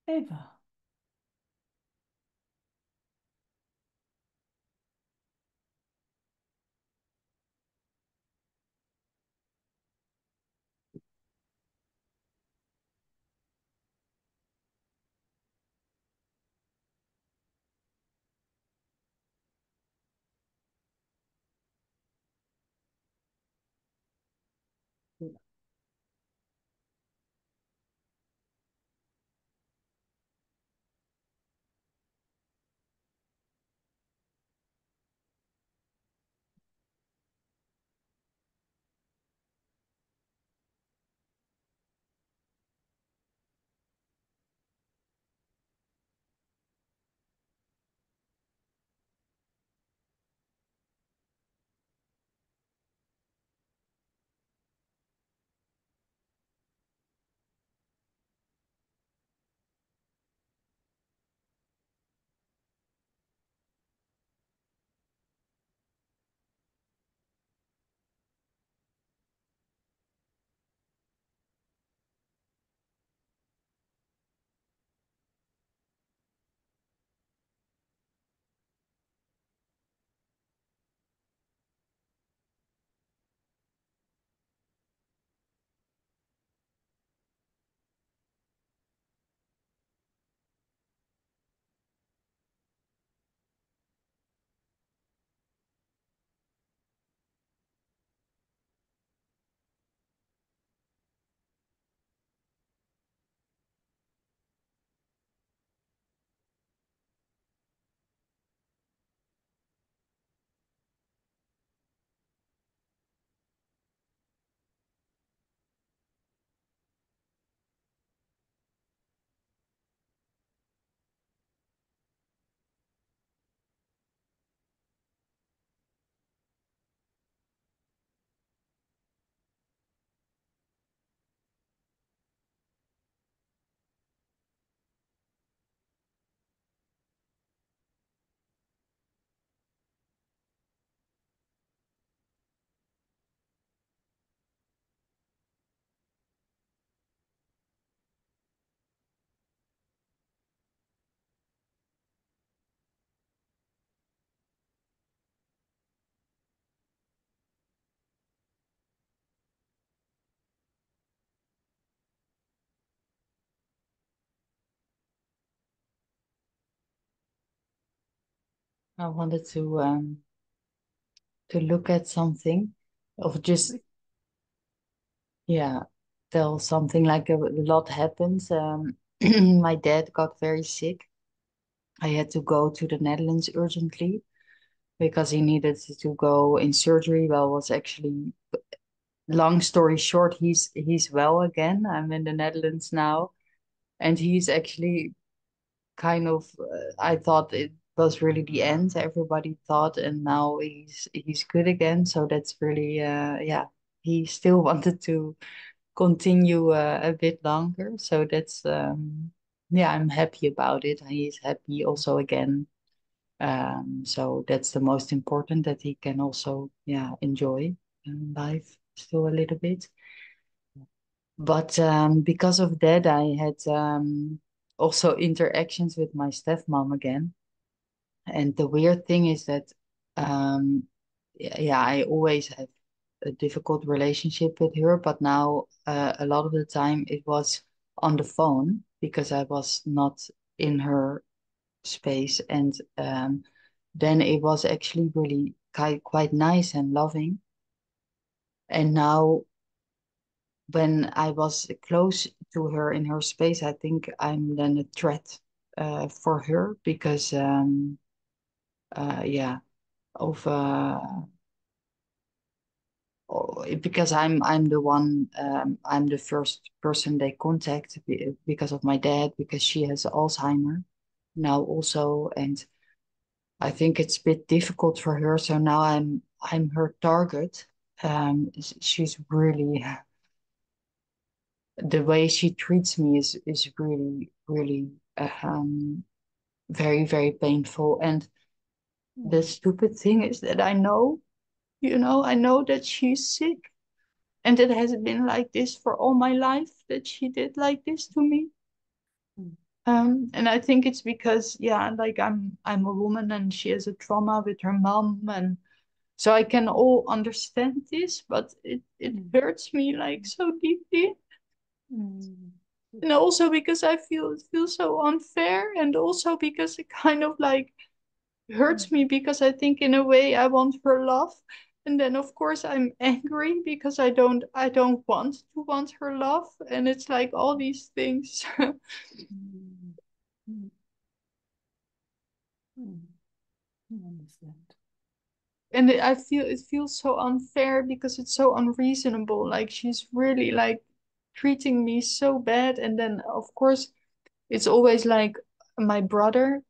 Eva. I wanted to look at something of just yeah, tell something like a lot happens. My dad got very sick. I had to go to the Netherlands urgently because he needed to go in surgery. Well, was actually long story short, he's well again. I'm in the Netherlands now, and he's actually kind of I thought it was really the end, everybody thought, and now he's good again. So that's really yeah, he still wanted to continue a bit longer. So that's yeah, I'm happy about it. He's happy also again. So that's the most important, that he can also yeah enjoy life still a little bit. But because of that, I had also interactions with my stepmom again. And the weird thing is that, yeah, I always have a difficult relationship with her, but now a lot of the time it was on the phone because I was not in her space. And then it was actually really quite nice and loving. And now when I was close to her in her space, I think I'm then a threat for her because, yeah, of because I'm the one, I'm the first person they contact because of my dad, because she has Alzheimer now also, and I think it's a bit difficult for her. So now I'm her target. She's really, the way she treats me is really really very very painful. And the stupid thing is that I know, I know that she's sick. And it has been like this for all my life, that she did like this to me. And I think it's because, yeah, like I'm a woman and she has a trauma with her mom, and so I can all understand this, but it Mm. hurts me like so deeply. Mm. And also because I feel so unfair, and also because it kind of like hurts me because I think in a way I want her love. And then of course I'm angry because I don't want to want her love. And it's like all these things. Mm. Mm. Mm. I understand. And I feel it feels so unfair because it's so unreasonable. Like she's really like treating me so bad. And then of course it's always like my brother,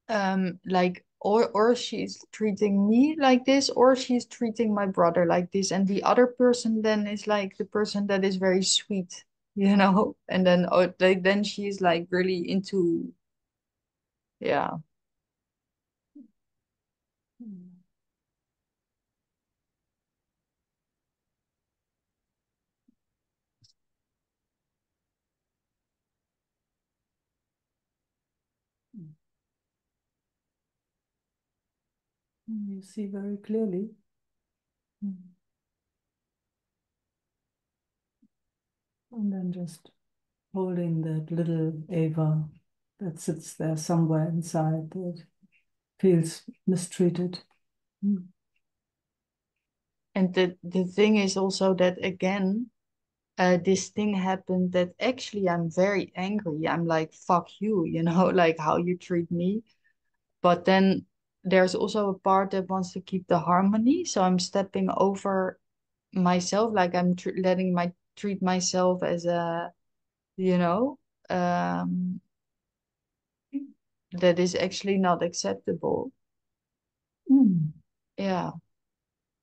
like or she's treating me like this, or she's treating my brother like this. And the other person then is like the person that is very sweet, And then like then she's like really into, yeah. Mm. Mm. You see very clearly. Mm. And then just holding that little Ava that sits there somewhere inside that feels mistreated. Mm. And the thing is also that again, this thing happened that actually I'm very angry. I'm like, fuck you, like how you treat me. But then there's also a part that wants to keep the harmony. So I'm stepping over myself, like I'm letting my treat myself as a, you know, um, that is actually not acceptable. Mm. Yeah,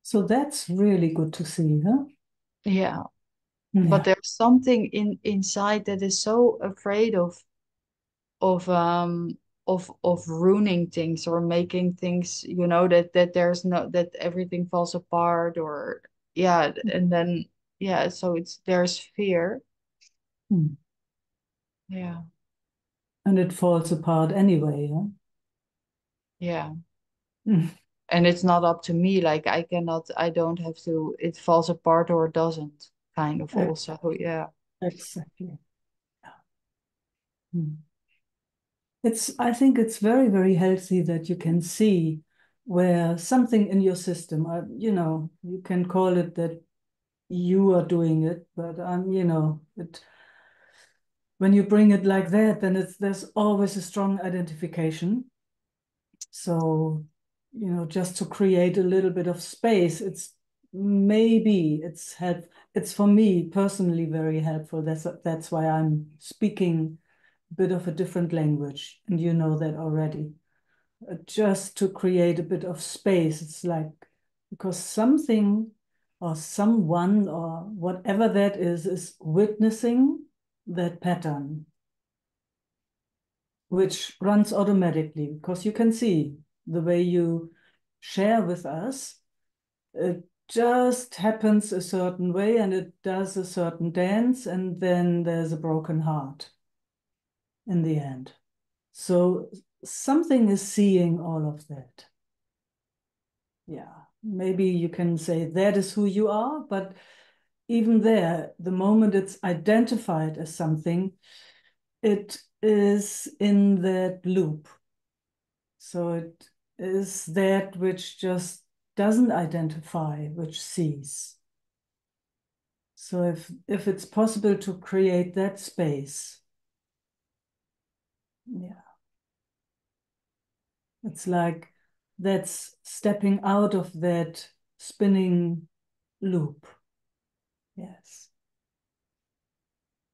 So that's really good to see, huh? yeah. But Yeah, there's something inside that is so afraid of um of ruining things or making things, that there's no that everything falls apart, or yeah. And then yeah, so there's fear. mm. Yeah, And it falls apart anyway, huh? yeah. Mm. And it's not up to me, like I don't have to, it falls apart or it doesn't, kind of also. Exactly. Yeah. Exactly. Mm. I think it's very, very healthy that you can see where something in your system, you can call it that you are doing it, but when you bring it like that, then there's always a strong identification. So, just to create a little bit of space, it's for me personally very helpful. That's why I'm speaking a bit of a different language, and you know that already. Just to create a bit of space, it's like because something or someone or whatever that is witnessing that pattern, which runs automatically because you can see the way you share with us. It just happens a certain way and it does a certain dance, and then there's a broken heart in the end. So something is seeing all of that. Yeah, maybe you can say that is who you are, but even there, the moment it's identified as something, it is in that loop. So it is that which just doesn't identify, which sees. So if it's possible to create that space, yeah, it's like that's stepping out of that spinning loop. Yes.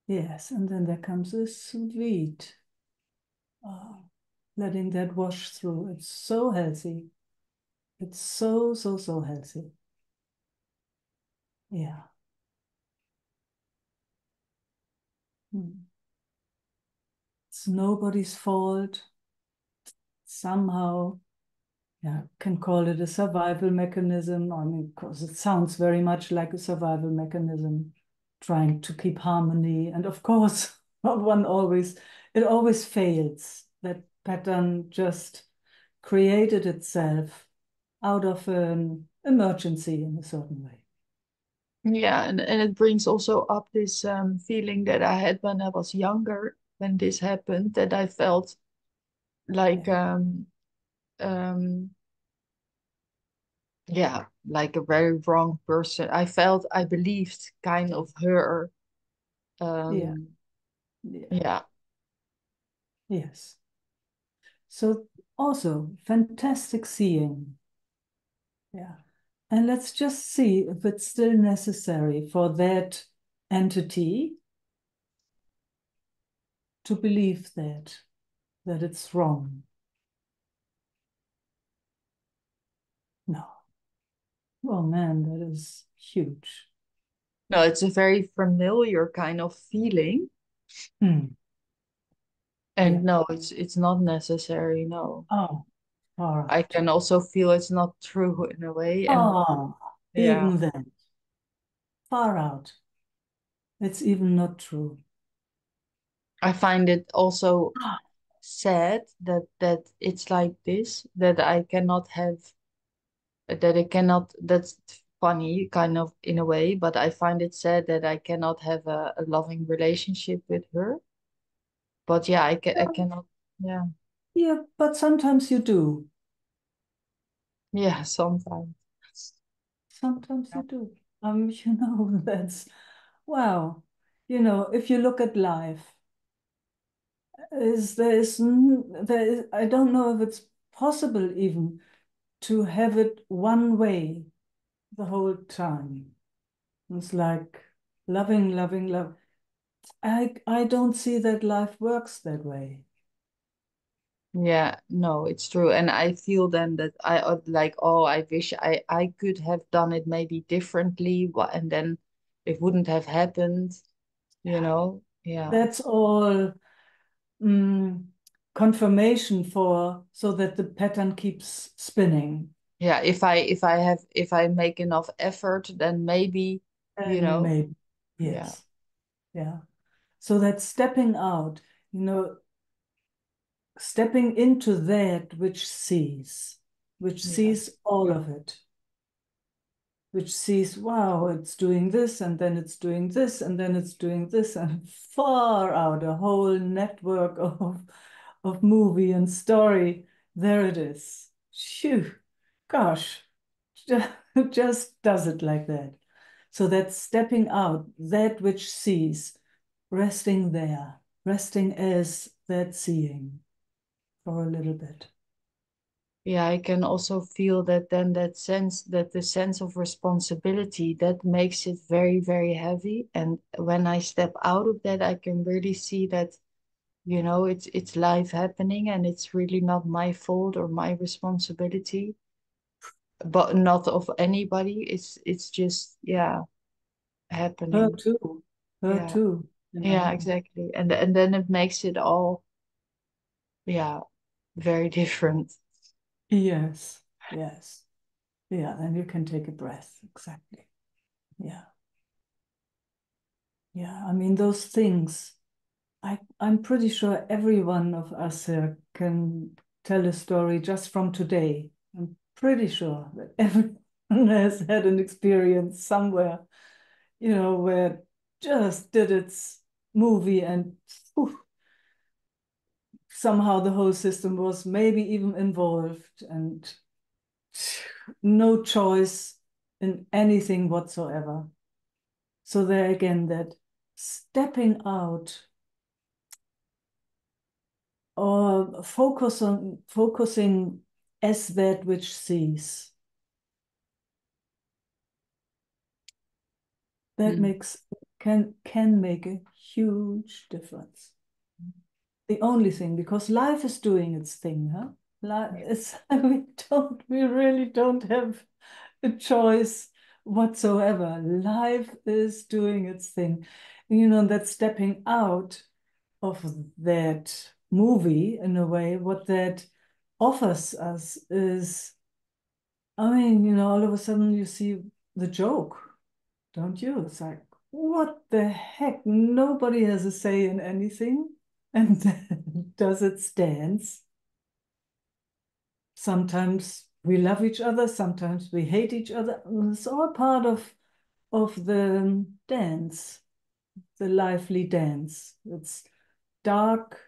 Yes. And then there comes a sweet, oh, letting that wash through. It's so healthy. It's so, so, so healthy. Yeah. Hmm. It's nobody's fault. Somehow, yeah, can call it a survival mechanism. I mean, because it sounds very much like a survival mechanism, trying to keep harmony. And of course, one always it always fails. That pattern just created itself out of an emergency in a certain way. Yeah, and it brings also up this feeling that I had when I was younger, when this happened, that I felt like Yeah, um yeah, like a very wrong person. I believed kind of her. yeah, Um yeah, yeah. yes. So also fantastic seeing. Yeah. And let's just see if it's still necessary for that entity to believe that it's wrong. No. Oh man, that is huge. No, it's a very familiar kind of feeling. Hmm. And Yeah. no, it's not necessary, no. Oh, all I right. can also feel it's not true in a way. And Oh, yeah, even then, far out. It's even not true. I find it also sad that it's like this, that I cannot have that I cannot that's funny kind of in a way, but I find it sad that I cannot have a loving relationship with her. But yeah, I cannot, yeah. Yeah, but sometimes you do. Yeah, sometimes. Sometimes you do. You know, that's wow. You know, if you look at life, I don't know if it's possible even to have it one way the whole time. It's like loving, loving, love. I don't see that life works that way. Yeah, no, it's true. And I feel then that I like, oh, I wish I could have done it maybe differently, and then it wouldn't have happened, you know? Yeah. That's all mm, confirmation for so that the pattern keeps spinning. Yeah, if I make enough effort, then maybe, you And know, maybe, yeah. yes, yeah. So that stepping out, you know, stepping into that which Yeah. sees all of it, which sees, wow, it's doing this, and then it's doing this, and then it's doing this, and far out, a whole network of movie and story. There it is. Phew, gosh, just does it like that. So that stepping out, that which sees, resting there, resting as that seeing for a little bit. Yeah, I can also feel that then that the sense of responsibility that makes it very, very heavy. And when I step out of that, I can really see that, you know, it's life happening and it's really not my fault or my responsibility, but not of anybody. It's just, yeah, Her happening. too, her Yeah. too, you Yeah, know. exactly. And then it makes it all, yeah, very different. Yes, yes. Yeah, then you can take a breath. Exactly. Yeah. Yeah. I mean, those things, I'm pretty sure every one of us here can tell a story just from today. I'm pretty sure that everyone has had an experience somewhere, you know, where it just did its movie and whew, somehow the whole system was maybe even involved and no choice in anything whatsoever. So there again, that stepping out or focusing as that which sees, that Mm. makes can make a huge difference. The only thing, because life is doing its thing, huh? It's, we really don't have a choice whatsoever. Life is doing its thing. You know, that stepping out of that movie in a way, what that offers us is, I mean, you know, all of a sudden you see the joke, don't you? It's like, what the heck? Nobody has a say in anything. and then does its dance. Sometimes we love each other, sometimes we hate each other. It's all part of the dance, the lively dance. It's dark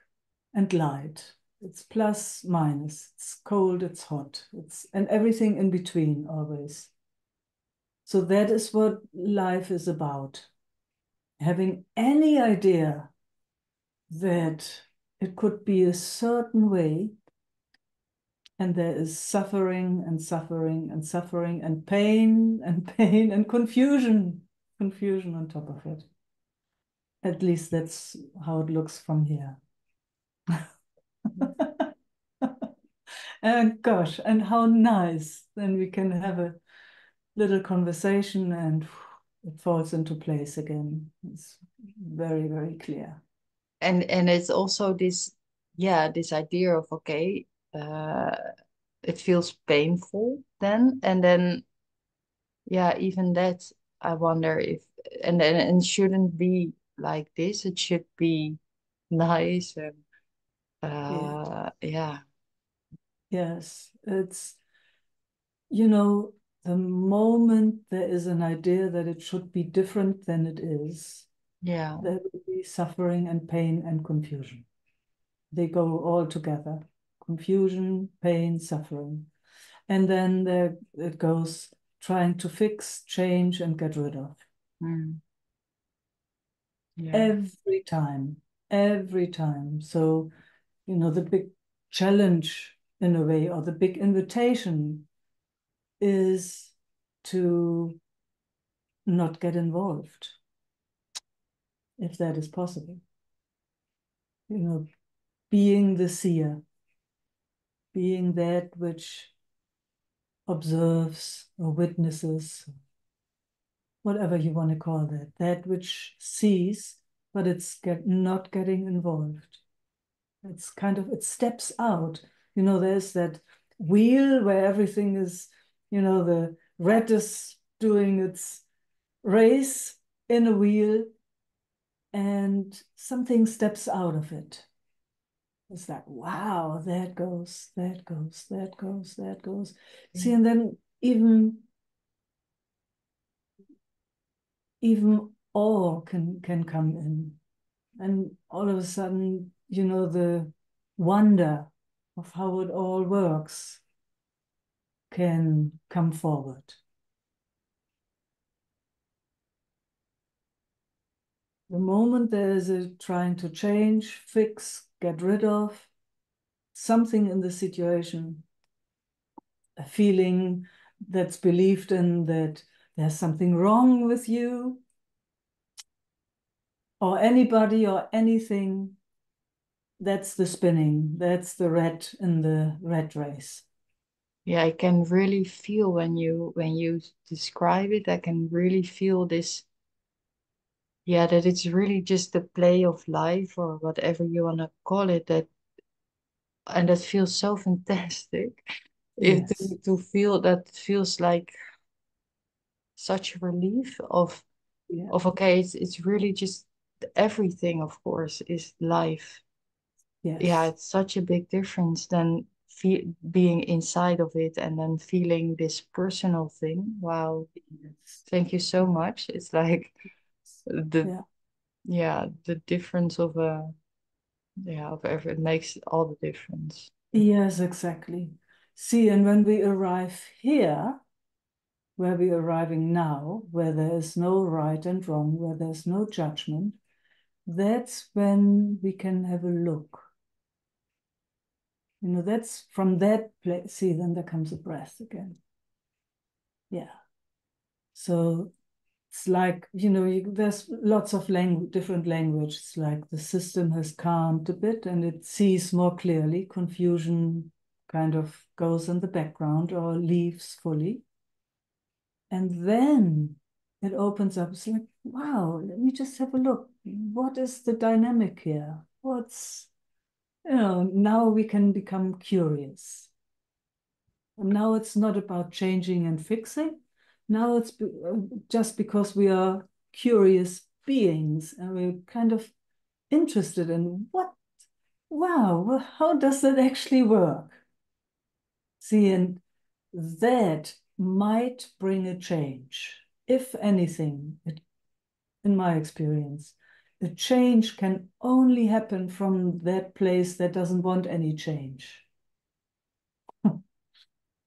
and light. It's plus, minus. It's cold, it's hot. It's and everything in between always. So that is what life is about. Having any idea that it could be a certain way, and there is suffering and suffering and suffering and pain and confusion on top of it. At least that's how it looks from here. And gosh, and how nice. Then we can have a little conversation and it falls into place again. It's very, very clear. And it's also this, yeah, this idea of okay, uh, it feels painful then, and then yeah, even that I wonder if and shouldn't be like this. It should be nice and Yeah. yeah, Yes. It's, you know, the moment there is an idea that it should be different than it is, yeah. there will be suffering and pain and confusion. They go all together. Confusion, pain, suffering. And then there it goes trying to fix, change, and get rid of. Mm, yeah. Every time, every time. So, the big challenge in a way, or the big invitation is to not get involved, if that is possible. Being the seer, being that which observes or witnesses, whatever you want to call that which sees, but it's not getting involved. It's kind of, it steps out. There's that wheel where everything is, the rat is doing its race in a wheel and something steps out of it. It's like, wow, that goes, that goes, that goes, that goes. See, and then even awe can come in. And all of a sudden, the wonder of how it all works can come forward. The moment there is a trying to change, fix, get rid of something in the situation, a feeling that's believed in that there's something wrong with you or anybody or anything, that's the spinning, that's the rat in the rat race. Yeah, I can really feel when you describe it, I can really feel this, yeah, that it's really just the play of life or whatever you want to call it, that and that feels so fantastic. If Yes, to feel that feels like such a relief yeah, of okay, it's really just everything, of course, is life. Yeah, yes, it's such a big difference than being inside of it and then feeling this personal thing. Wow, yes, thank you so much. It's like the yeah. yeah, the difference of a yeah, of every it makes all the difference. Yes, exactly. See, and when we arrive here, where we're arriving now, where there is no right and wrong, where there's no judgment, that's when we can have a look. That's from that place. See, then there comes a breath again. Yeah. So it's like, there's lots of different language. It's like the system has calmed a bit and it sees more clearly. Confusion kind of goes in the background or leaves fully. And then it opens up. It's like, wow, let me just have a look. What is the dynamic here? Now we can become curious. And now it's not about changing and fixing. Now it's just because we are curious beings and we're kind of interested in what wow, well, how does that actually work? See, and that might bring a change. If anything, in my experience, a change can only happen from that place that doesn't want any change.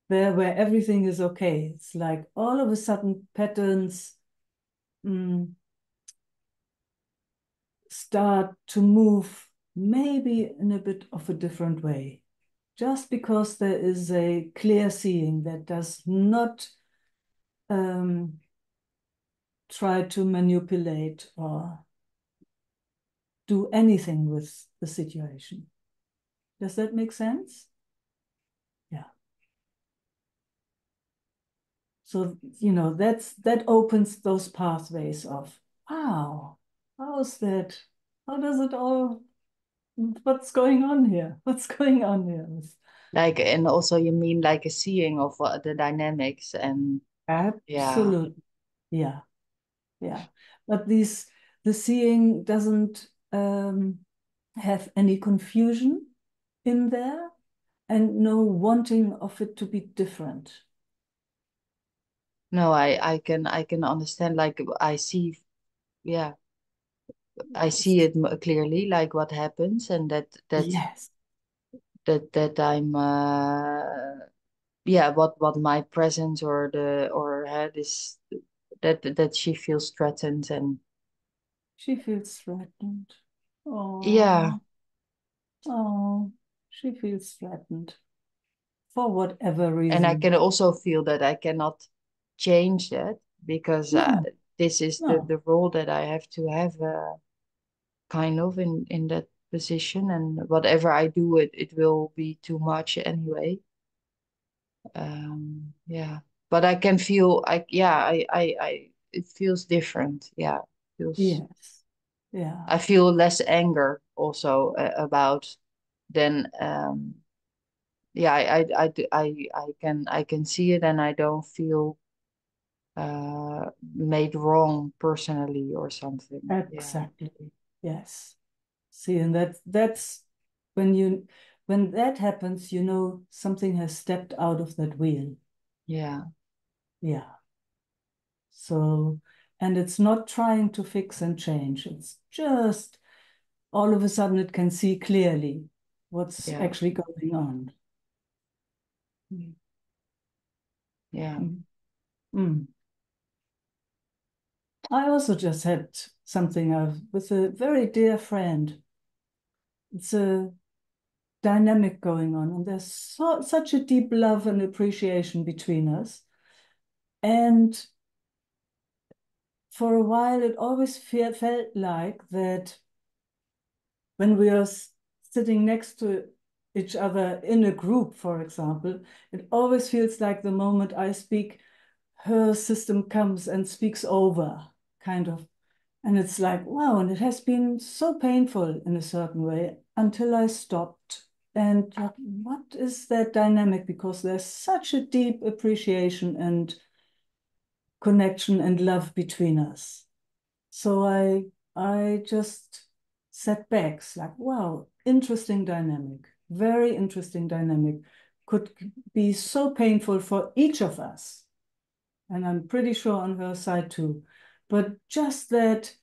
There where everything is okay. It's like all of a sudden patterns mm, start to move maybe in a bit of a different way. Just because there is a clear seeing that does not um, try to manipulate or do anything with the situation. Does that make sense? Yeah. So, that opens those pathways of, wow, how's that? How does it all, what's going on here? What's going on here? Like, and also you mean like a seeing of the dynamics and yeah, Absolutely. Yeah. Yeah. But the seeing doesn't have any confusion in there and no wanting of it to be different. no, I can understand. Like I see, yeah, I see it clearly, like what happens, and Yes. that I'm yeah, what my presence or the or this that she feels threatened and She feels threatened. yeah, Oh, oh, she feels threatened for whatever and I reason. can also feel that I cannot change that because No, this is no. the role that I have to have kind of in that position, and whatever I do, it will be too much anyway. Yeah, but I can feel I it feels different. Yeah, feels Yes. Yeah. I feel less anger also about than yeah I can see it and I don't feel made wrong personally or something. Yeah, Exactly. Yes. See, and that's when when that happens, something has stepped out of that wheel. yeah, Yeah. So, and it's not trying to fix and change. It's just all of a sudden it can see clearly what's yeah, actually going on. yeah, Mm. Mm. I also just had something with a very dear friend. It's a dynamic going on, and there's such a deep love and appreciation between us. And for a while, it always felt like that when we are sitting next to each other in a group, for example, it always feels like the moment I speak, her system comes and speaks over, kind of. And it's like, wow, and it has been so painful in a certain way until I stopped. And thought, what is that dynamic? Because there's such a deep appreciation and connection and love between us. So I just sat back, like, wow, interesting dynamic, very interesting dynamic. Could be so painful for each of us. And I'm pretty sure on her side too. But just that,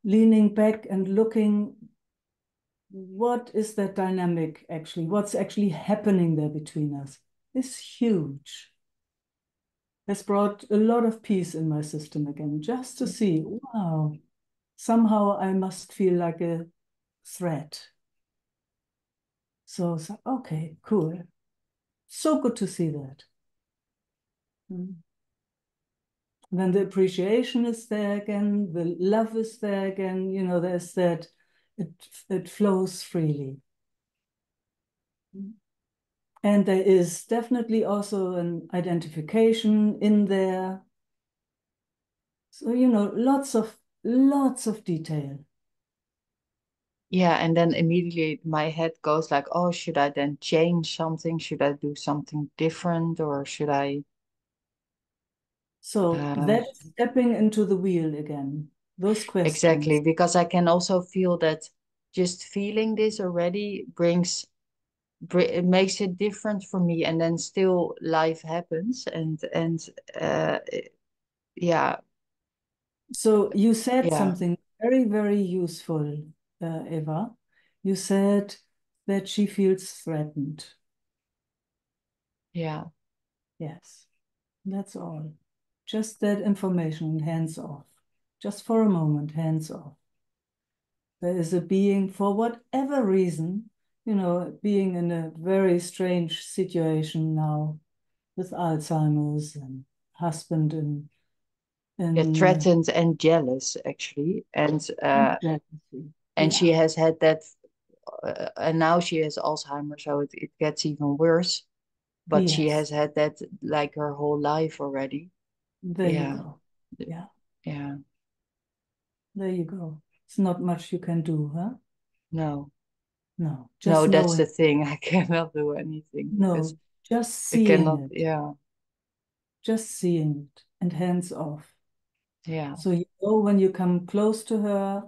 leaning back and looking, what is that dynamic actually? What's actually happening there between us is huge. Has brought a lot of peace in my system again, just to see, wow, somehow I must feel like a threat. So okay, cool. So good to see that. Mm. Then the appreciation is there again, the love is there again, there's that, it, it flows freely. And there is definitely also an identification in there. So, lots of detail. yeah. And then immediately my head goes like, oh, should I then change something? Should I do something different, or should I? So Uh, that's stepping into the wheel again. Those exactly, questions. because I can also feel that just feeling this already it makes it different for me. And then still life happens, and uh yeah, So you said yeah, something very, very useful, Eva. You said that she feels threatened. yeah, Yes, that's all. Just that information, hands off. Just for a moment, hands off. There is a being, for whatever reason, being in a very strange situation now with Alzheimer's and husband yeah, in threatened and jealous actually. jealousy. And she Yeah, has had that, and now she has Alzheimer's, so it gets even worse. But she yes, has had that like her whole life already. there you Yeah, go. Yeah, yeah. there you go. It's not much you can do, huh? No, No, no, just that's the knowing. thing. I cannot do anything because No, just it seeing cannot. it, Yeah, just seeing it and hands off. yeah, So you know when you come close to her,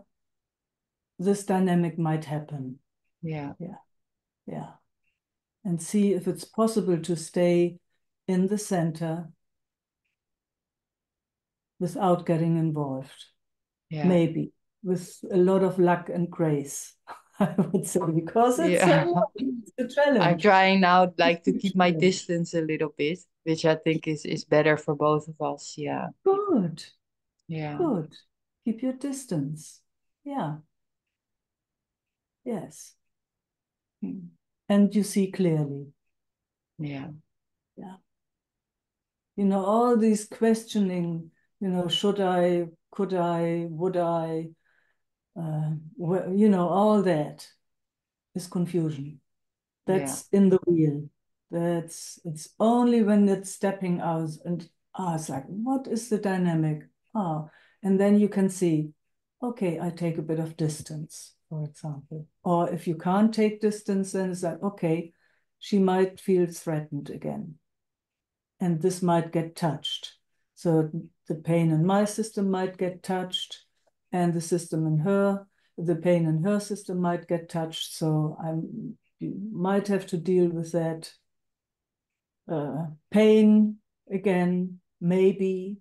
this dynamic might happen. yeah, Yeah, yeah. And see if it's possible to stay in the center without getting involved. yeah, Maybe with a lot of luck and grace, I would say, because yeah. it's a I'm challenge. trying now, It's like, to a keep my challenge. distance a little bit, which I think is better for both of us. Yeah, Good, yeah, good. Keep your distance. Yeah, yes. mm, And you see clearly. yeah, Yeah. All these questioning, should I, could I, would I, all that is confusion. yeah, That's in the wheel. It's only when it's stepping out and it's like, what is the dynamic? Ah, and then you can see, okay, I take a bit of distance, for example. Or if you can't take distance, then it's like, okay, she might feel threatened again. And this might get touched. So the pain in my system might get touched, and the pain in her system might get touched. So you might have to deal with that pain again, maybe,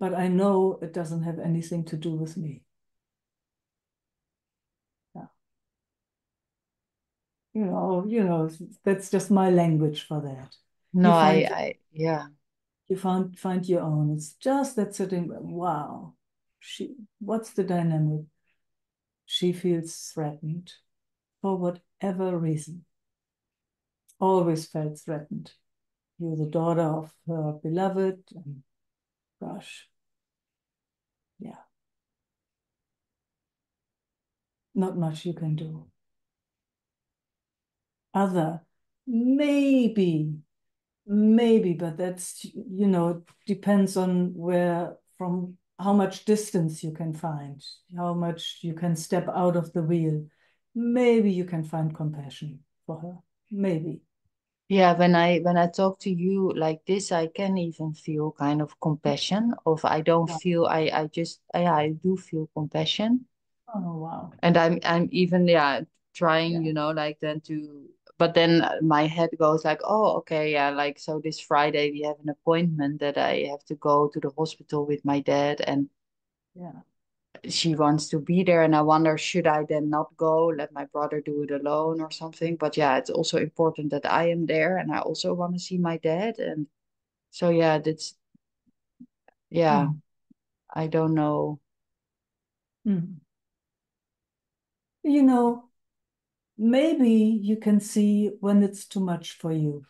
but I know it doesn't have anything to do with me. Yeah. That's just my language for that. no, You find yeah, find your own. It's just that sitting, wow, what's the dynamic? She feels threatened for whatever reason. Always felt threatened. You're the daughter of her beloved, and gosh, yeah, not much you can do. Other, maybe, maybe, but that's, depends on from how much distance you can find, how much you can step out of the wheel. Maybe you can find compassion for her. Maybe. yeah. When I talk to you like this, I can even feel kind of compassion. Of I don't Wow. feel I just yeah, I do feel compassion. Oh, wow. And I'm even, yeah, trying, Yeah. like then to, but then my head goes like, oh, okay, yeah, like, so this Friday we have an appointment that I have to go to the hospital with my dad, and Yeah. she wants to be there, and I wonder, should I then not go, let my brother do it alone or something? But yeah, it's also important that I am there, and I also want to see my dad. And so yeah, that's, yeah, Mm. I don't know. Mm. You know, maybe you can see when it's too much for you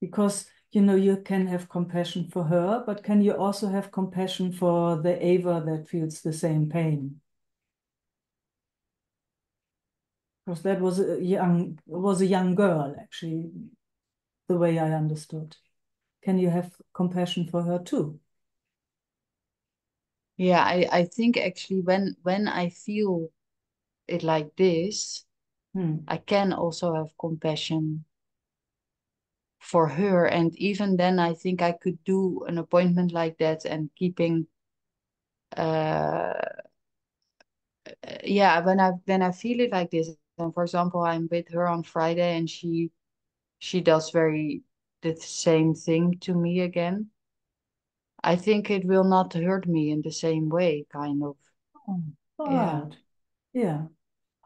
because you can have compassion for her, but can you also have compassion for the Ava that feels the same pain? Because that was a young girl, actually, the way I understood. Can you have compassion for her too? Yeah, I think actually when I feel it like this, Hmm. I can also have compassion for her. And even then, I think I could do an appointment like that and keeping, uh, yeah, when I feel it like this, and for example, I'm with her on Friday and she does very the same thing to me again. I think it will not hurt me in the same way, kind of. Oh, all Yeah, right. Yeah.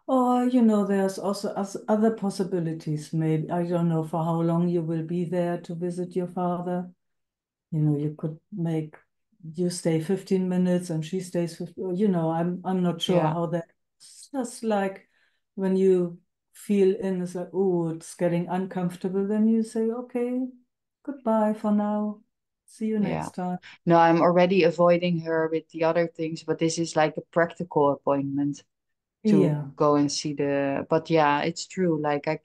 Or, there's also other possibilities. Maybe, I don't know for how long you will be there to visit your father. You could make you stay 15 minutes and she stays 15. I'm not sure yeah, how that. It's just like when you feel in, it's like, oh, it's getting uncomfortable. Then you say, okay, goodbye for now. See you yeah. next time. No, I'm already avoiding her with the other things, but this is like a practical appointment to Yeah. go and see but yeah, it's true. Like I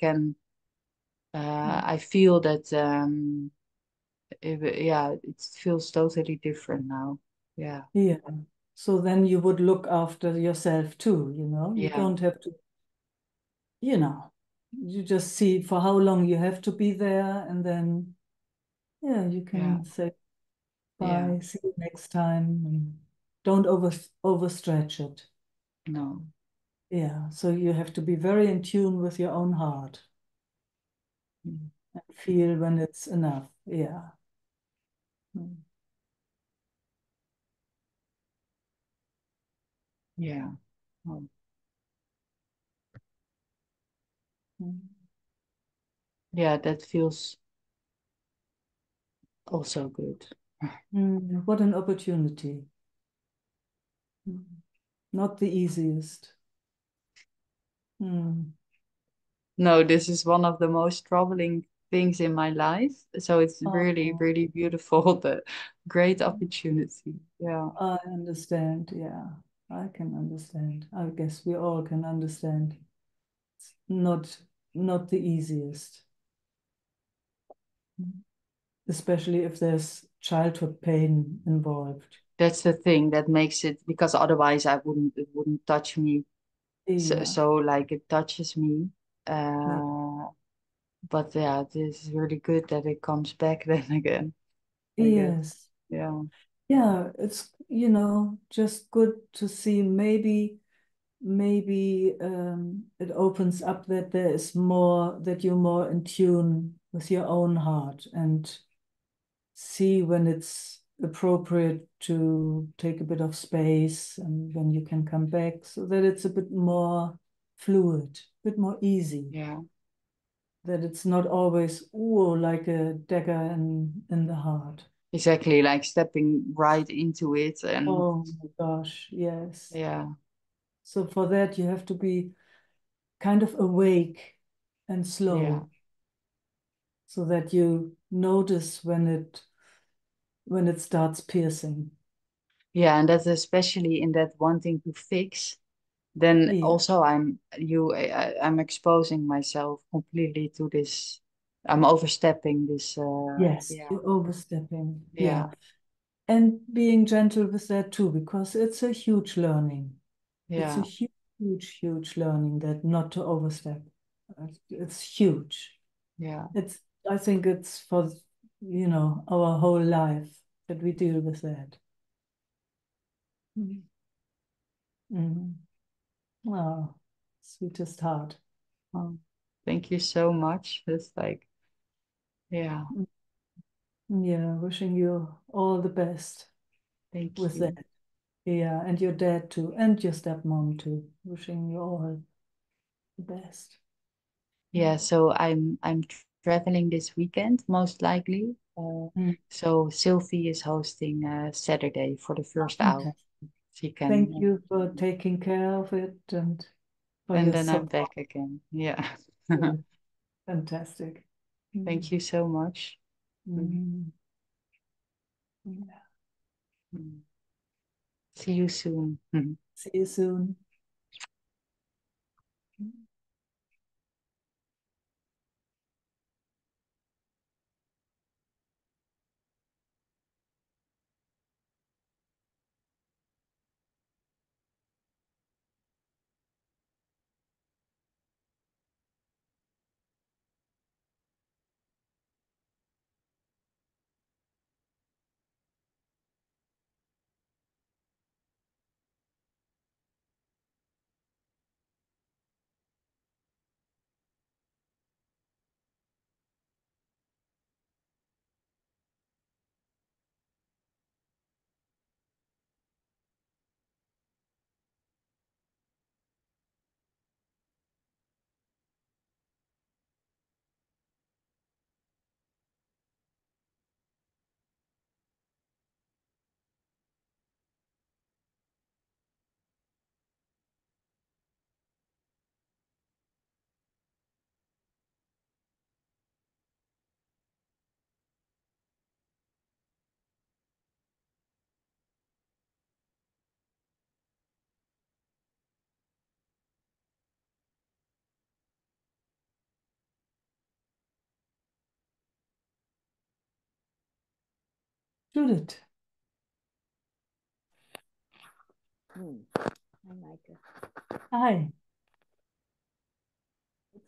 feel that, yeah, it feels totally different now. Yeah, Yeah. So then you would look after yourself too, You yeah, don't have to, you know, you just see for how long you have to be there, and then, yeah, you yeah, can say yeah. bye, see you next time, and don't overstretch it. No. Yeah. So you have to be very in tune with your own heart Mm. and feel when it's enough. Yeah. Mm. Yeah. Oh, yeah, that feels also good. What an opportunity. Mm. Not the easiest. Mm. No, this is one of the most troubling things in my life. So it's really, Oh. really beautiful, the great opportunity. Yeah. I understand. Yeah, I can understand. I guess we all can understand. It's not the easiest, especially if there's childhood pain involved. That's the thing that makes it, because otherwise it wouldn't touch me. Yeah, So like it touches me. yeah, Uh, but yeah, this is really good that it comes back then again, I guess. yes, Yeah. yeah. It's just good to see. Maybe it opens up that there is more, that you're more in tune with your own heart and see when it's appropriate to take a bit of space and when you can come back, so that it's a bit more fluid, a bit more easy, Yeah. that it's not always, oh, like a dagger in the heart. Exactly. Like stepping right into it and Oh my gosh, yes. yeah. So for that, you have to be kind of awake and Yeah. slow so that you notice when it starts piercing. Yeah, and that's especially in that wanting to fix. Then Yeah. also I'm exposing myself completely to this. I'm overstepping this. Yes, Yeah, you're overstepping. yeah, Yeah. And being gentle with that too, because it's a huge learning. It's a yeah, huge, huge, huge learning, that not to overstep. It's huge. yeah, It's, I think it's for, our whole life that we deal with that. Mhm. Mm. Oh, sweetest heart. Oh, thank you so much. It's like, yeah, Mm. Yeah, wishing you all the best thank with you. that. Yeah, and your dad too, and your stepmom too. Wishing you all the best. Yeah, so I'm traveling this weekend most likely. Mm. So Sylvie is hosting Saturday for the first hour. Fantastic. She can, Thank you for taking care of it and for and your then I'm support. back again. Yeah. Yeah, fantastic. Mm. Thank you so much. Mm, Mm. Yeah. mm. See you soon. See you soon. Judith. Hi, Meike. Hi. It's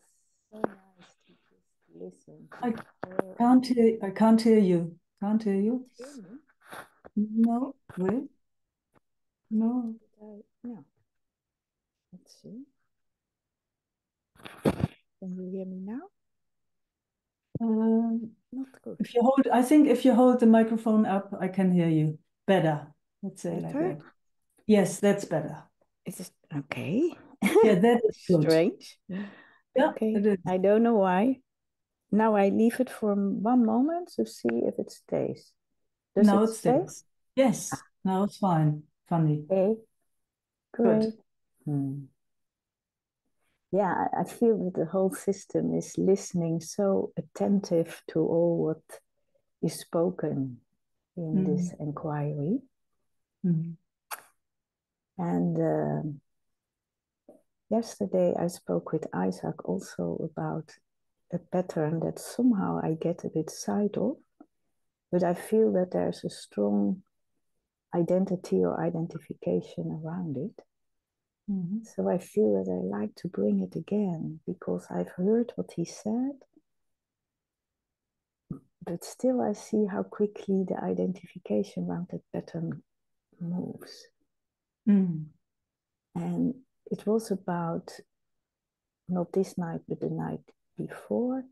so nice to just listen I to her. I can't hear you. Can't hear you. Hear me? No, wait. No. No. Let's see. Can you hear me now? Not good. If you hold, I think if you hold the microphone up, I can hear you better. Let's say like Better? that. Yes, that's better. Is it okay? Yeah, that is good. Strange. Yeah, Okay. it is. I don't know why. Now I leave it for 1 moment to see if it stays. Does Now it it's stay? there. Yes, now it's fine. Funny. Okay. Good. Great. Yeah, I feel that the whole system is listening so attentive to all what is spoken in this inquiry. And yesterday I spoke with Isaac also about a pattern that somehow I get a bit sight of, but I feel that there's a strong identity or identification around it. So I feel that I like to bring it again because I've heard what he said, but still I see how quickly the identification around that pattern moves. And it was about, not this night, but the night before,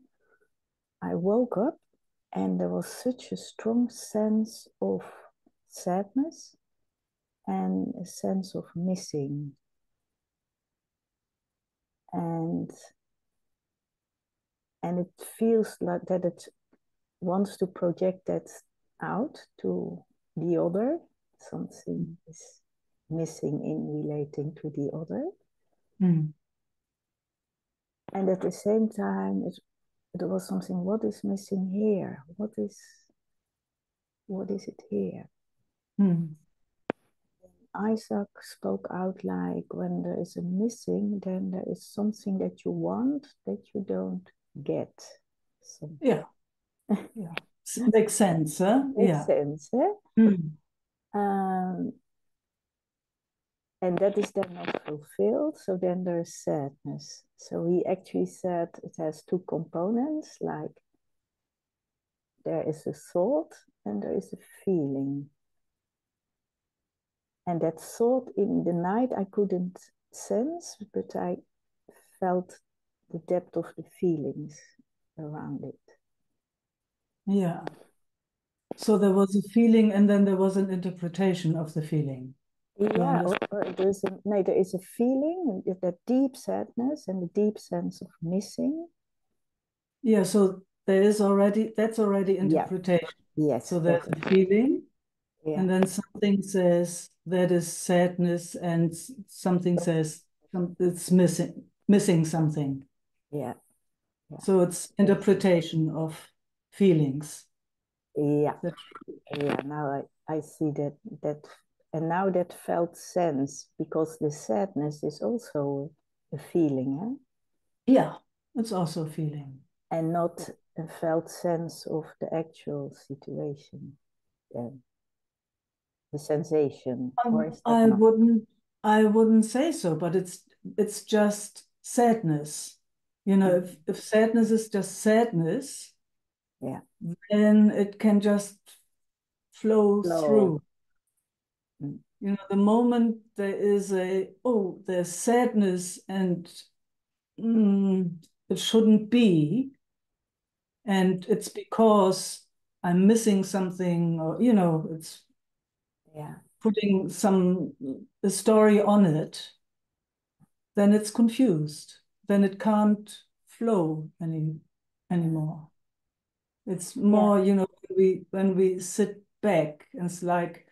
I woke up and there was such a strong sense of sadness and a sense of missing. And it feels like that it wants to project that out to the other. Something is missing in relating to the other. And at the same time, it was something, what is missing here? What is it here? Isaac spoke out like, when there is a missing, then there is something that you want that you don't get. Yeah. Yeah. Makes sense, huh? Makes sense, eh? And that is then not fulfilled, so then there's sadness. So he actually said it has two components, like there is a thought and there is a feeling. And that thought in the night I couldn't sense, but I felt the depth of the feelings around it. Yeah. So there was a feeling and then there was an interpretation of the feeling. Yeah, or there is a feeling, that deep sadness and a deep sense of missing. Yeah, so that's already interpretation. Yes. So there's a feeling, yeah. And then something says that is sadness, and something says it's missing something. Yeah. So it's interpretation of feelings. Yeah. Now I see that, and now that felt sense, because the sadness is also a feeling, eh? Yeah, it's also a feeling. And not a felt sense of the actual situation, the sensation. Or is that I wouldn't say so, but it's just sadness. If sadness is just sadness, then it can just flow through. The moment there is there's sadness and it shouldn't be, and it's because I'm missing something, or it's putting a story on it, then it's confused. Then it can't flow anymore. It's more, when we sit back, and it's like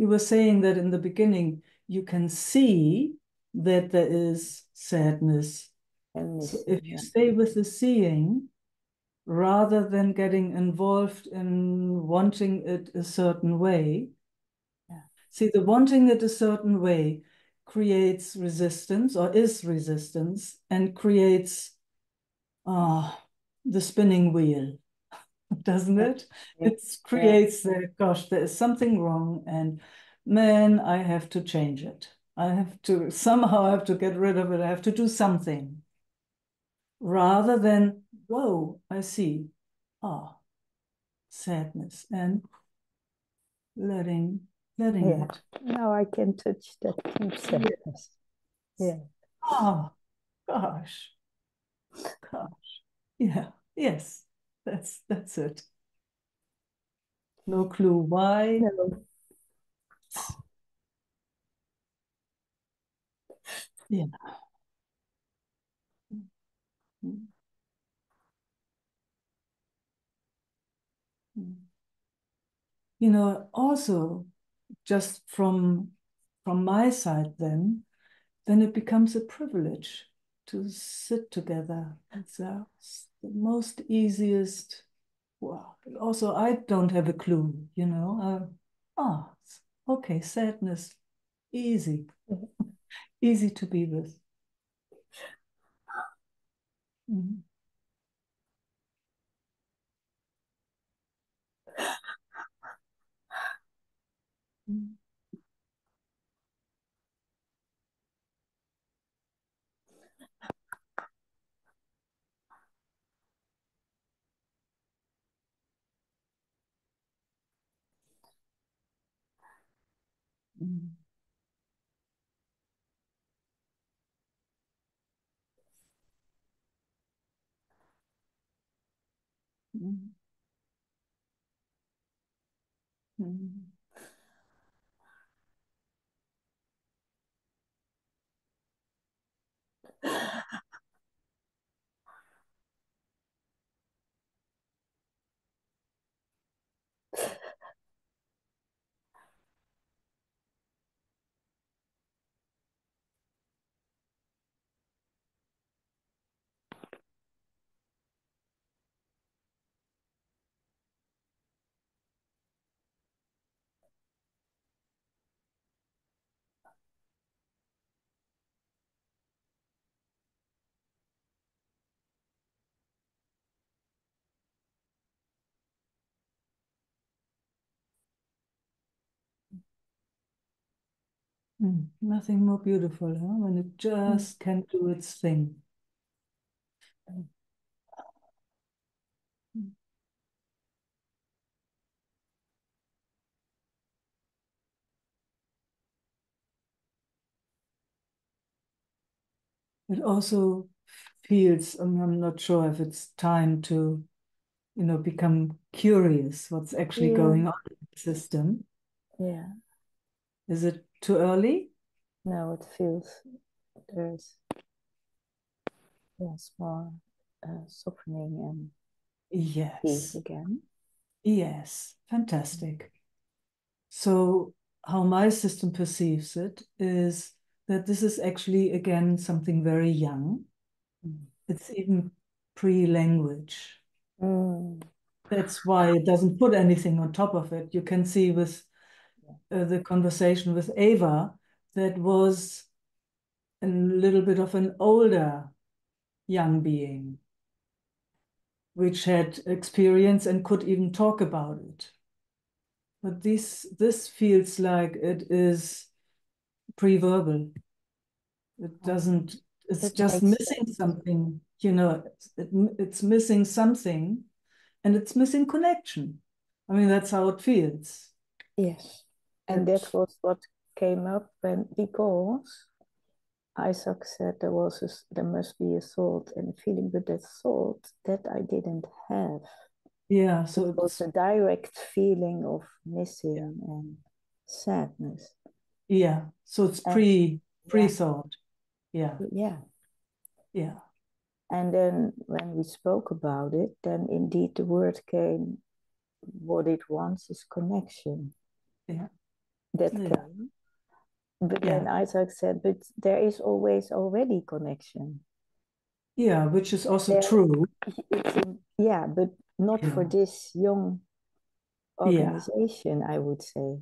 you were saying that in the beginning, you can see that there is sadness. So if you stay with the seeing, rather than getting involved in wanting it a certain way, see, the wanting it a certain way creates resistance, or is resistance, and creates the spinning wheel. doesn't it? Yeah. It creates the, gosh, there is something wrong, and man, I have to change it. I have to, somehow I have to get rid of it. I have to do something. Rather than, whoa, I see. Ah, sadness and letting Yeah. it. Now I can touch that deep sadness. Yeah. Oh, gosh. Gosh. Yeah. Yes. That's it. No clue why. No. Yeah. Mm. You know, also just from my side then it becomes a privilege to sit together. It's the most easiest. Wow. Also, I don't have a clue, you know. Okay, sadness, easy, easy to be with. Mhm. Mhm. Mhm. Mhm. Mhm. Nothing more beautiful, huh? When it just can do its thing. Mm. It also feels, I'm not sure if it's time to, you know, become curious what's actually Yeah. going on in the system. Yeah. Is it too early? No, it feels there's more softening and peace Yes. again. Yes. Fantastic. So, how my system perceives it is that this is actually, again, something very young. Mm. It's even pre-language. Mm. That's why it doesn't put anything on top of it. You can see with the conversation with Ava, that was a little bit of an older young being, which had experience and could even talk about it. But this feels like it is pre-verbal. It doesn't, it's That just makes missing sense. something, you know, it's missing something and it's missing connection. I mean, that's how it feels. Yes. And that It, was what came up because Isaac said there must be a thought and a feeling, but that thought that I didn't have. yeah, It so was it's, a direct feeling of yeah, missing and sadness. yeah. So it's And yeah, pre-thought. Yeah, yeah. yeah, And then when we spoke about it, then indeed the word came, what it wants is connection. yeah, That yeah, came. But yeah, then Isaac said, but there is always already connection. yeah, which is also There, true. yeah, but not for Yeah, this young yeah, organization, I would say.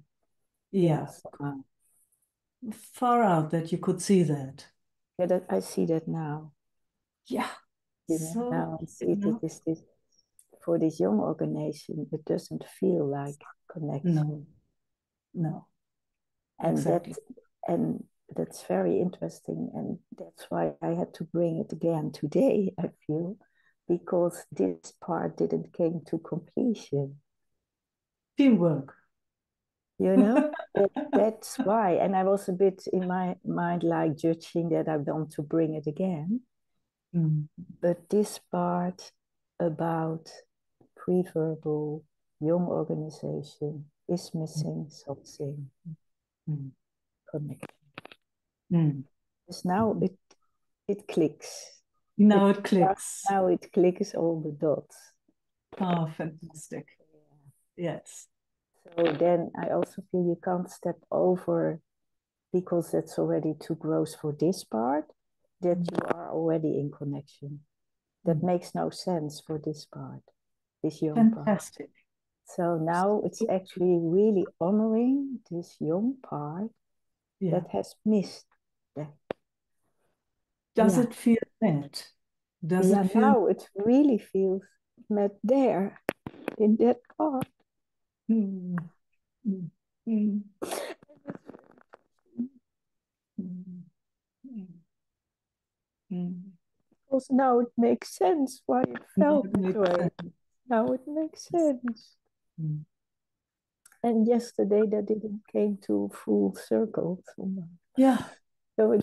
yeah. Yes. Far out that you could see that. Yeah, I see that now. Yeah. You know, So, now I you see that know, this for this young organization, it doesn't feel like connection. No, and exactly. that's very interesting, and that's why I had to bring it again today, I feel, because this part didn't came to completion. Teamwork. That's why. And I was a bit in my mind like judging that I want to bring it again. But this part about pre-verbal young organization is missing something. Connection. Because now it clicks. Now it clicks. Now it clicks all the dots. Oh, fantastic. Yes. So then I also feel you can't step over, because that's already too gross for this part, that you are already in connection. That makes no sense for this part, this young part. Fantastic. So now it's actually really honoring this young part that has missed that. Does it feel met? Does it feel? Now it really feels met there, in that part. Because now it makes sense why it felt that way. Now it makes sense. And yesterday that didn't came to full circle. Yeah. So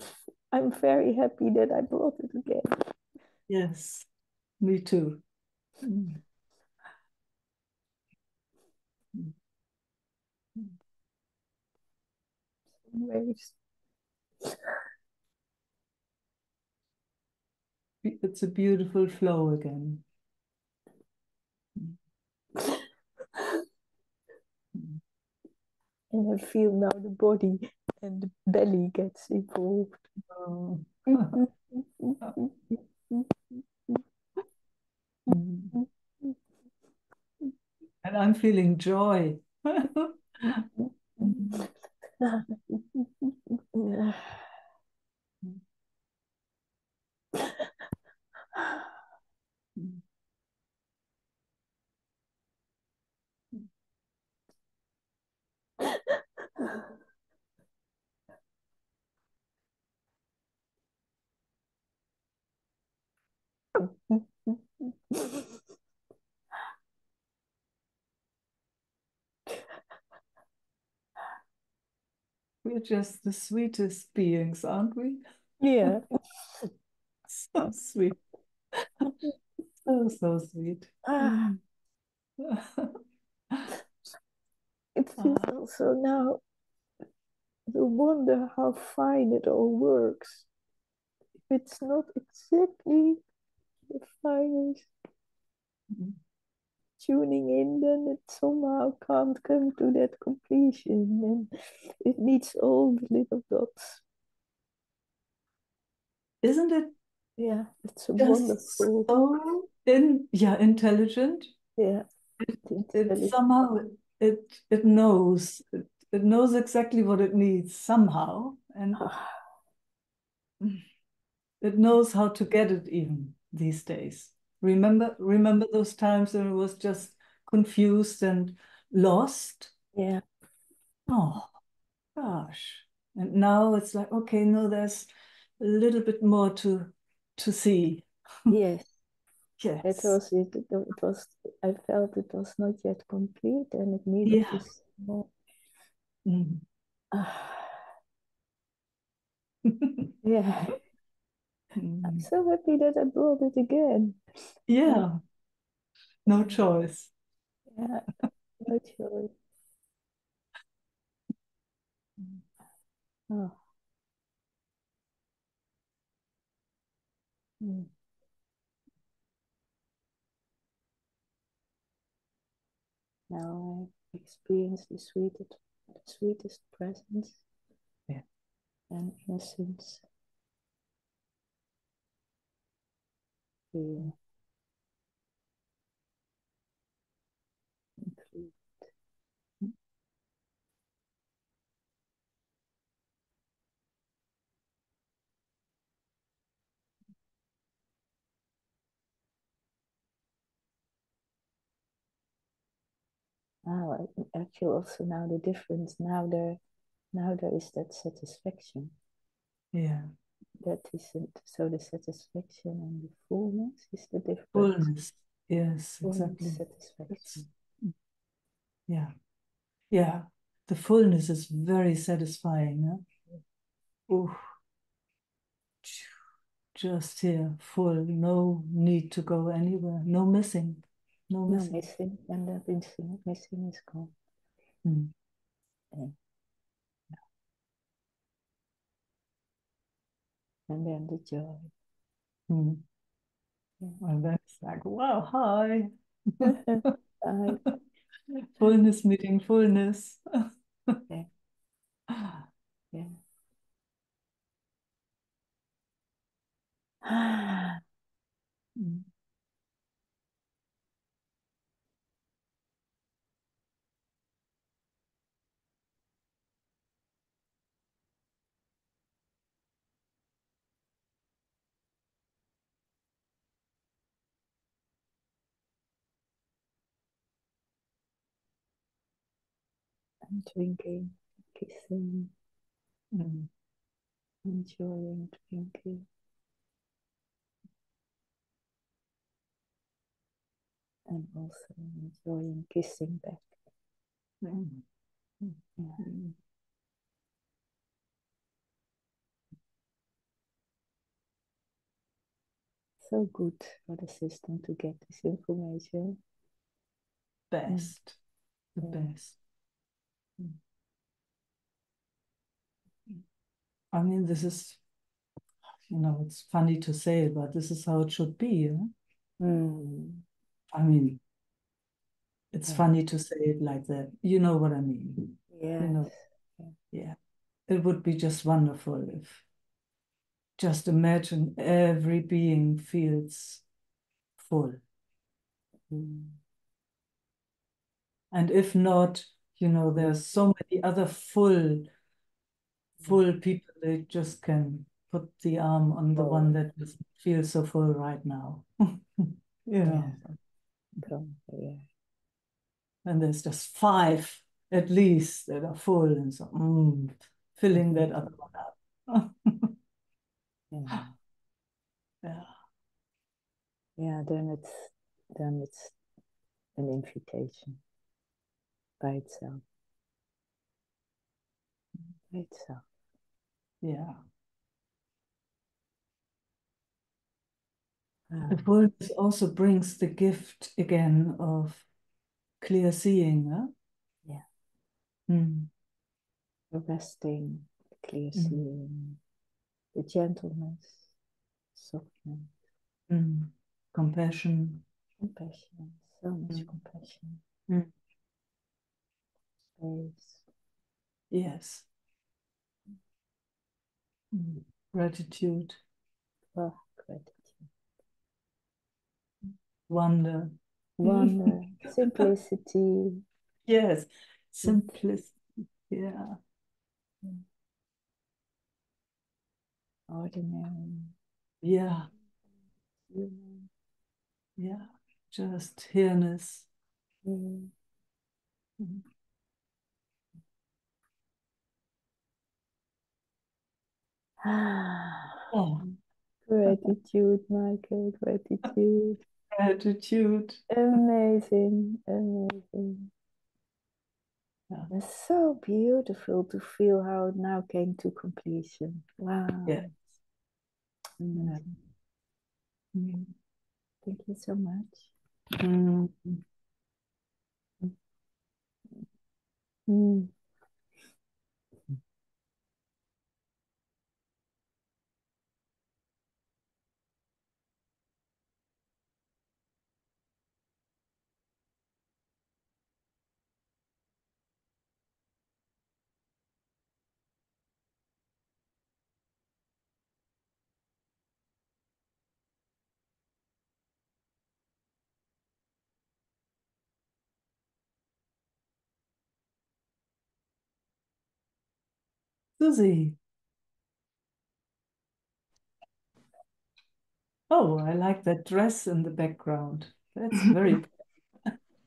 I'm very happy that I brought it again. Yes, me too. Waves. It's a beautiful flow again. And I feel now the body and the belly gets involved. Oh. And I'm feeling joy. We're just the sweetest beings, aren't we? Yeah. So sweet. So sweet. It feels also now the wonder how fine it all works. It's not exactly the finest tuning in, then it somehow can't come to that completion. And it needs all the little dots. Isn't it? Yeah, it's a Just wonderful. so intelligent. Yeah. It somehow it knows it knows exactly what it needs somehow, and it knows how to get it even these days. Remember those times when it was just confused and lost? Yeah. Oh gosh. And now it's like, okay, no, there's a little bit more to see. Yes. Yes. It was, I felt it was not yet complete and it needed to see more. Yeah. I'm so happy that I brought it again. Yeah. No choice. Yeah, no choice. Oh. Now I experience the sweetest presence and innocence. Feel complete. Oh, I feel also now the difference. Now there is that satisfaction. Yeah. That isn't so the satisfaction and the fullness is the difference. Fullness. Yes, Fullness, exactly. satisfaction. Yeah. Yeah. The fullness is very satisfying. Huh? Ooh. Just here, full, no need to go anywhere, no missing, no No missing. missing, and that missing is gone. Mm. Yeah. And then the joy. Mm. Yeah. And that's like, wow, hi. I, Fullness meeting fullness. yeah, yeah. Mm. I'm drinking, kissing, Mm. enjoying drinking, and also enjoying kissing back. Mm. Yeah. Mm. So good for the system to get this information. Best, the Yeah. best. Mm. I mean, this is, it's funny to say it, but this is how it should be. Mm. I mean, it's Yeah. funny to say it like that. You know what I mean? Yes. Yeah. Yeah. It would be just wonderful if just imagine every being feels full. Mm. And if not, there's so many other full people. They just can put the arm on the one Oh, that doesn't feel so full right now. yeah. Yeah. Come, yeah. And there's just 5 at least that are full, and so filling that other one up. Yeah. Yeah. Yeah, then it's an invitation by itself. By itself. Yeah. Ah, The fullness also brings the gift again of clear seeing. Huh? yeah. Mm. The resting, the clear Mm. seeing, the gentleness, softness, Mm. Compassion. compassion, so much Mm. compassion, Mm. space. Yes. Mm. Gratitude. Oh, gratitude. Wonder. Wonder, simplicity. Yes. Simplicity. Yeah. Ordinary, Yeah. human. Yeah. Just here-ness. Mm. Mm. Ah, Oh, gratitude, Michael, gratitude. gratitude. Amazing, amazing. Yeah. It's so beautiful to feel how it now came to completion. Yes. Wow, Yeah. amazing. Mm. Thank you so much. Mm. Mm. Susie. Oh, I like that dress in the background. That's very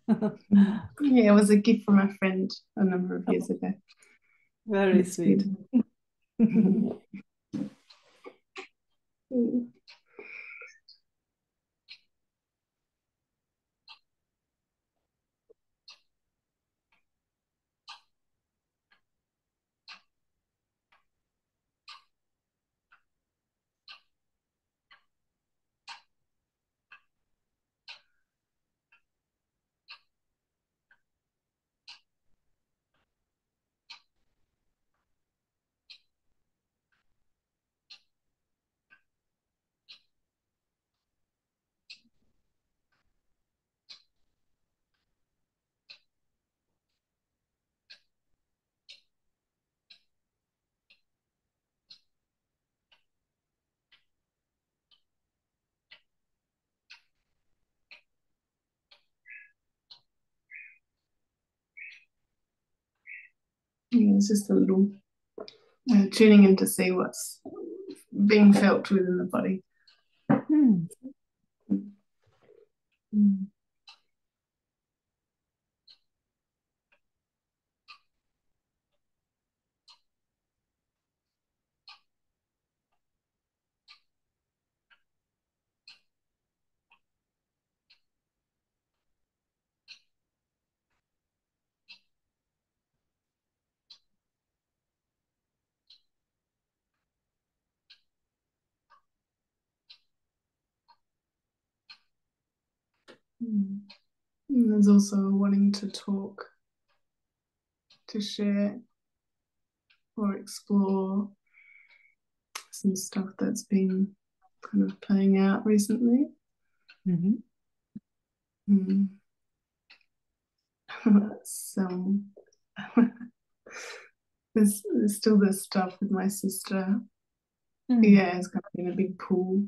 Yeah, it was a gift from a friend a number of years ago. Very It's sweet. been- Yeah, it's just a little tuning in to see what's being felt within the body. Hmm. Mm. Mm. And there's also wanting to talk, to share, or explore some stuff that's been kind of playing out recently. Mhm. Mm. So there's still this stuff with my sister. Yeah, it's kind of been a big pull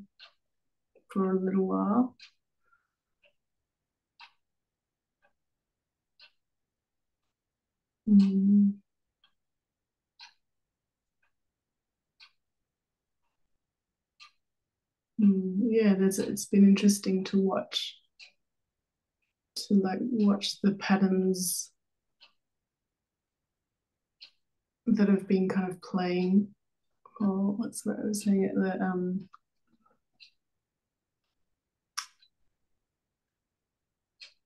for a little while. Mm. Yeah, it's been interesting to watch the patterns that have been kind of playing. Or what's what I was saying it the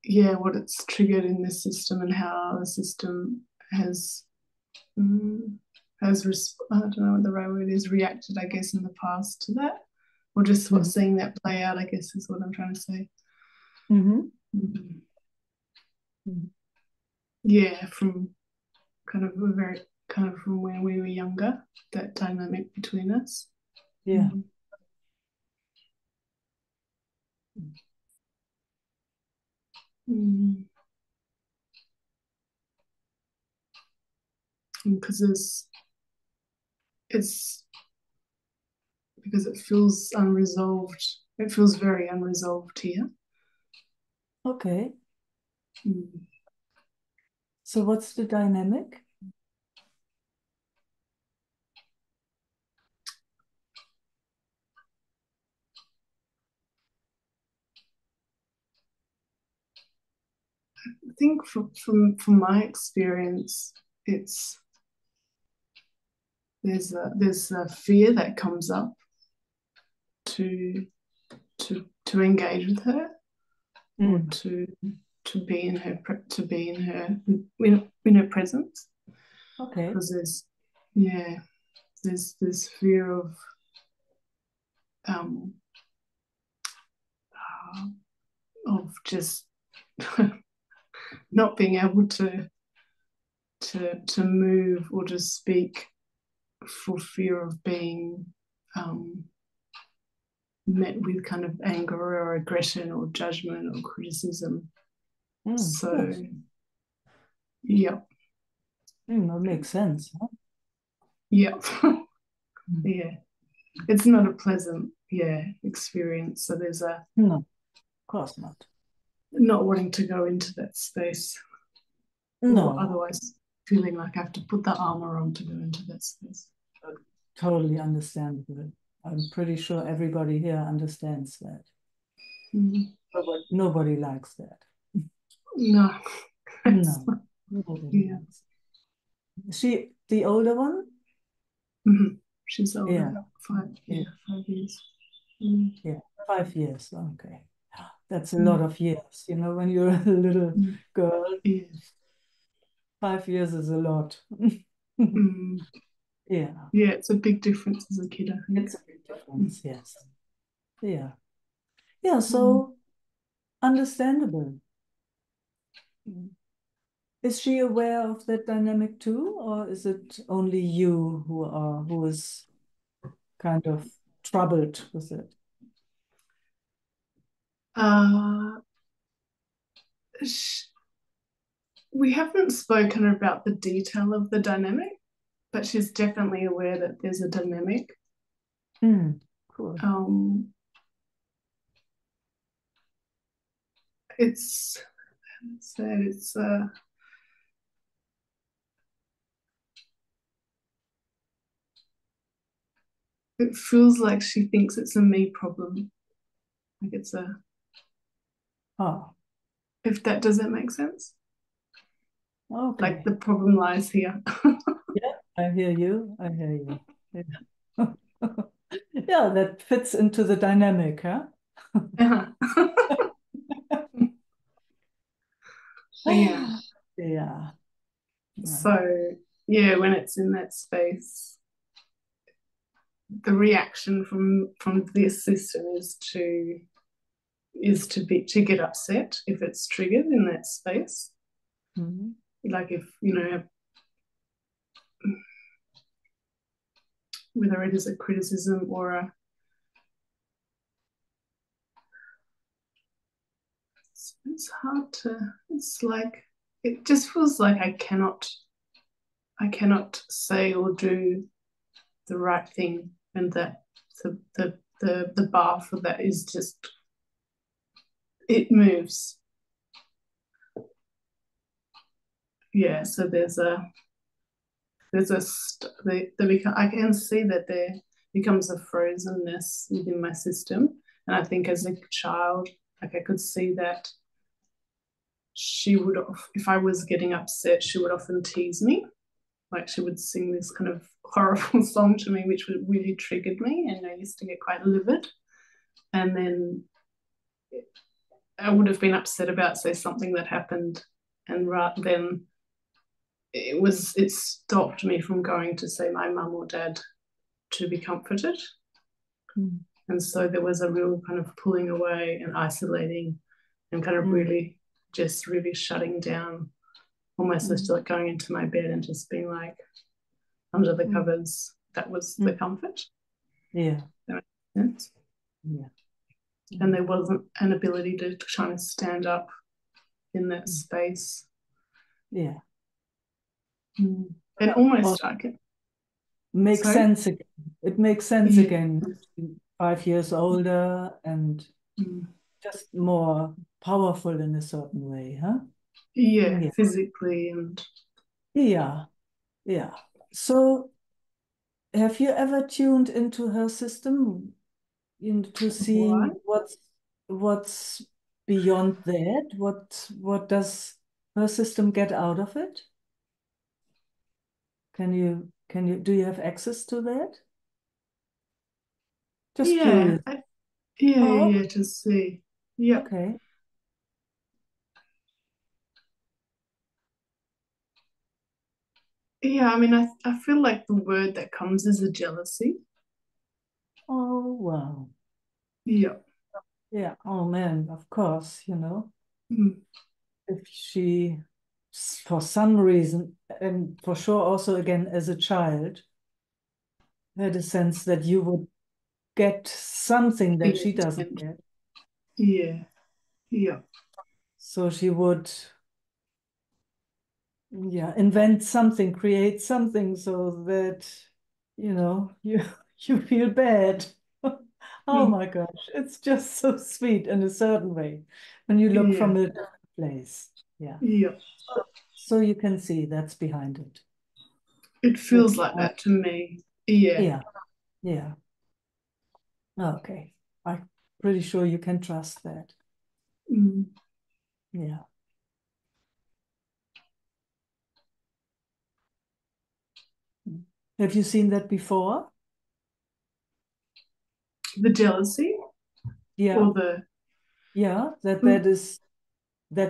yeah, what it's triggered in this system and how the system has I don't know what the right word is, reacted, I guess, in the past to that, or just what seeing that play out, I guess, is what I'm trying to say. Mm-hmm. Yeah, from kind of a very kind of from when we were younger, that dynamic between us. Yeah. Because it's because it feels unresolved. It feels very unresolved here. Okay. Mm. So what's the dynamic? I think from my experience, it's there's a fear that comes up to engage with her or to be in her in her presence. Okay. Because there's fear um of just not being able to move or to speak for fear of being met with kind of anger or aggression or judgment or criticism. So, Yes. yeah. That makes sense. Huh? Yeah. Yeah. It's not a pleasant, experience. So there's No, of course not. not wanting to go into that space. No. Or otherwise feeling like I have to put the armor on to go into that space. Totally understandable. I'm pretty sure everybody here understands that. Mm. Nobody likes that. No. No, nobody Yeah. knows. Is she the older one? Mhm. She's older. Yeah. 5 years. Mm. Yeah, 5 years. Okay. That's a lot Mm. of years, when you're a little Mm. girl. Yeah. 5 years is a lot. Mm. Yeah, Yeah, it's a big difference as a kid, I think. it's a big Mm. difference, yes. Yeah. Yeah, Mm. so understandable. Is she aware of that dynamic too, or is it only you who is kind of troubled with it? Uh, we haven't spoken about the detail of the dynamic, but she's definitely aware that there's a dynamic. Cool. It's it feels like she thinks it's a me problem. Like it's a Oh, if that doesn't make sense. Like okay. the problem lies here. Yeah, I hear you. I hear you. Yeah. Yeah, that fits into the dynamic, huh? Yeah. Yeah. Yeah. Yeah. So yeah, when it's in that space, the reaction from this system is to get upset if it's triggered in that space. Mhm. Like if whether it is a criticism or it's hard to. It's like it just feels like I cannot say or do the right thing, and that the bar for that is just it moves. Yeah, so I can see that there becomes a frozenness within my system, and I think as a child, like I could see that she would, if I was getting upset, she would often tease me. Like she would sing this kind of horrible song to me, which would really triggered me, and I used to get quite livid. And then I would have been upset about, say, something that happened, and then it stopped me from going to say my mum or dad to be comforted. Mm. And so there was a real kind of pulling away and isolating and kind of really shutting down, almost just like going into my bed and just being like under the covers. That was the comfort. Yeah. That makes sense. Yeah. And there wasn't an ability to kind of stand up in that space. Yeah. And almost I can. Makes Sorry? sense again. It makes sense Yeah. again. 5 years older and just more powerful in a certain way, huh? Yeah, physically and Yeah, yeah. So have you ever tuned into her system to see why? what's beyond that? What does her system get out of it? Can you do you have access to that? Just Yeah, curious. Oh, yeah, to see. Yeah. okay. Yeah, I mean, I feel like the word that comes is a jealousy. Oh, wow. Yeah. Yeah. Oh man, of course, Mm. if she, for some reason, and for sure also again as a child, had a sense that you would get something that she doesn't get. Yeah. Yeah. So she would, yeah, invent something, create something so that, you you feel bad. Oh Mm. my gosh, it's just so sweet in a certain way when you look Yeah. from a different place. Yeah. Yeah. So you can see that's behind it. It feels That's like that to me. Yeah. yeah, yeah. Okay. I'm pretty sure you can trust that. Mm. Yeah. Have you seen that before? The jealousy Yeah, or the yeah, that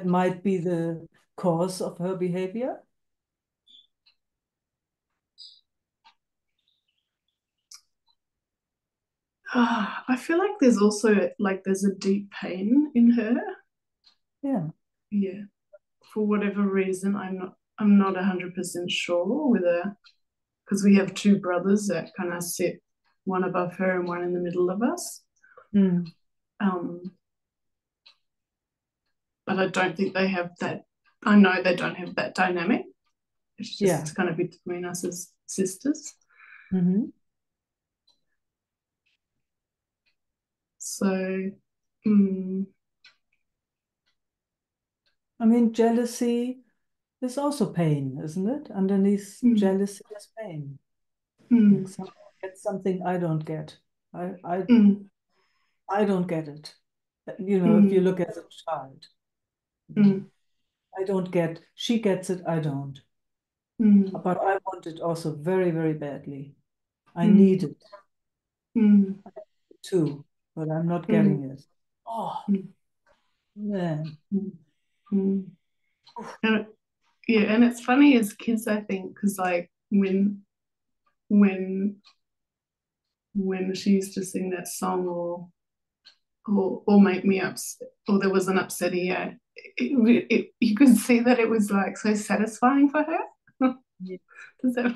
might be the cause of her behavior. I feel like there's also like there's a deep pain in her. Yeah. Yeah. For whatever reason, I'm not 100% sure whether, because we have two brothers that kind of sit one above her and one in the middle of us. Mm. But I don't think they have that. I know they don't have that dynamic. It's just kind of between us as sisters. Mm-hmm. So, I mean, jealousy is also pain, isn't it? Underneath jealousy is pain. Like someone gets something I don't get. I don't get it. You know, if you look at a child, I don't get, she gets it, I don't. But I want it also very, very badly. I need it too, but I'm not getting it. Oh, man. And yeah, and it's funny as kids, I think, because like when when she used to sing that song or make me upset, or there was an upset year, you could see that it was like so satisfying for her. Yeah. Does that,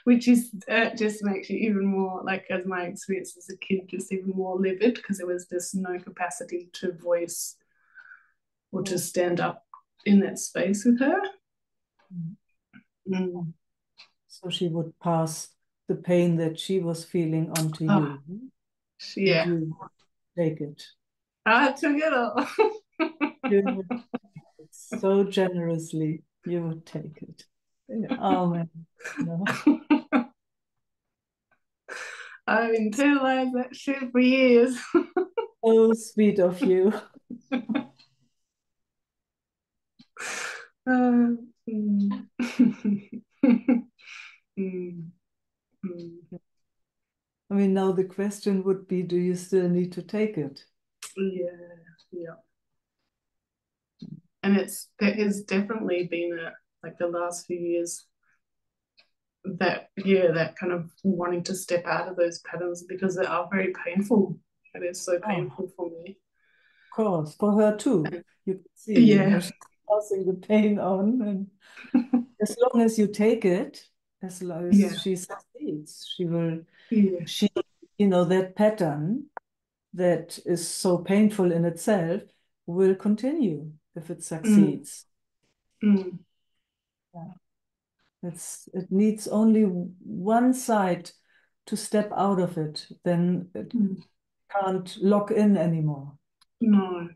which is just makes you even more like, as my experience as a kid, just even more livid because there was just no capacity to voice or to stand up in that space with her. So she would pass the pain that she was feeling onto you. Yeah. And you take it. I took it all. You would take it so generously. You would take it. Oh man. No. I've internalized that shit for years. So sweet of you. I mean, now the question would be, do you still need to take it? Yeah. And there has definitely been like the last few years that kind of wanting to step out of those patterns because they are very painful. It is so painful for me. Of course, for her too. You can see, Yeah. she's passing the pain on, and as long as you take it, as long as she succeeds, she will. She, that pattern that is so painful in itself will continue if it succeeds. Yeah. It needs only one side to step out of it, then it can't lock in anymore. No.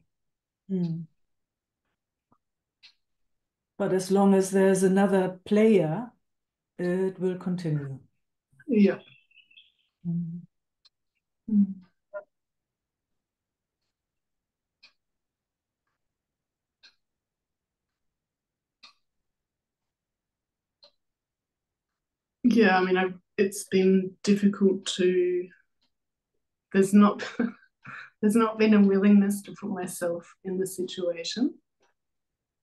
But as long as there's another player, it will continue. Yeah. Yeah, I mean, it's been difficult to. There's not there's not been a willingness to put myself in the situation.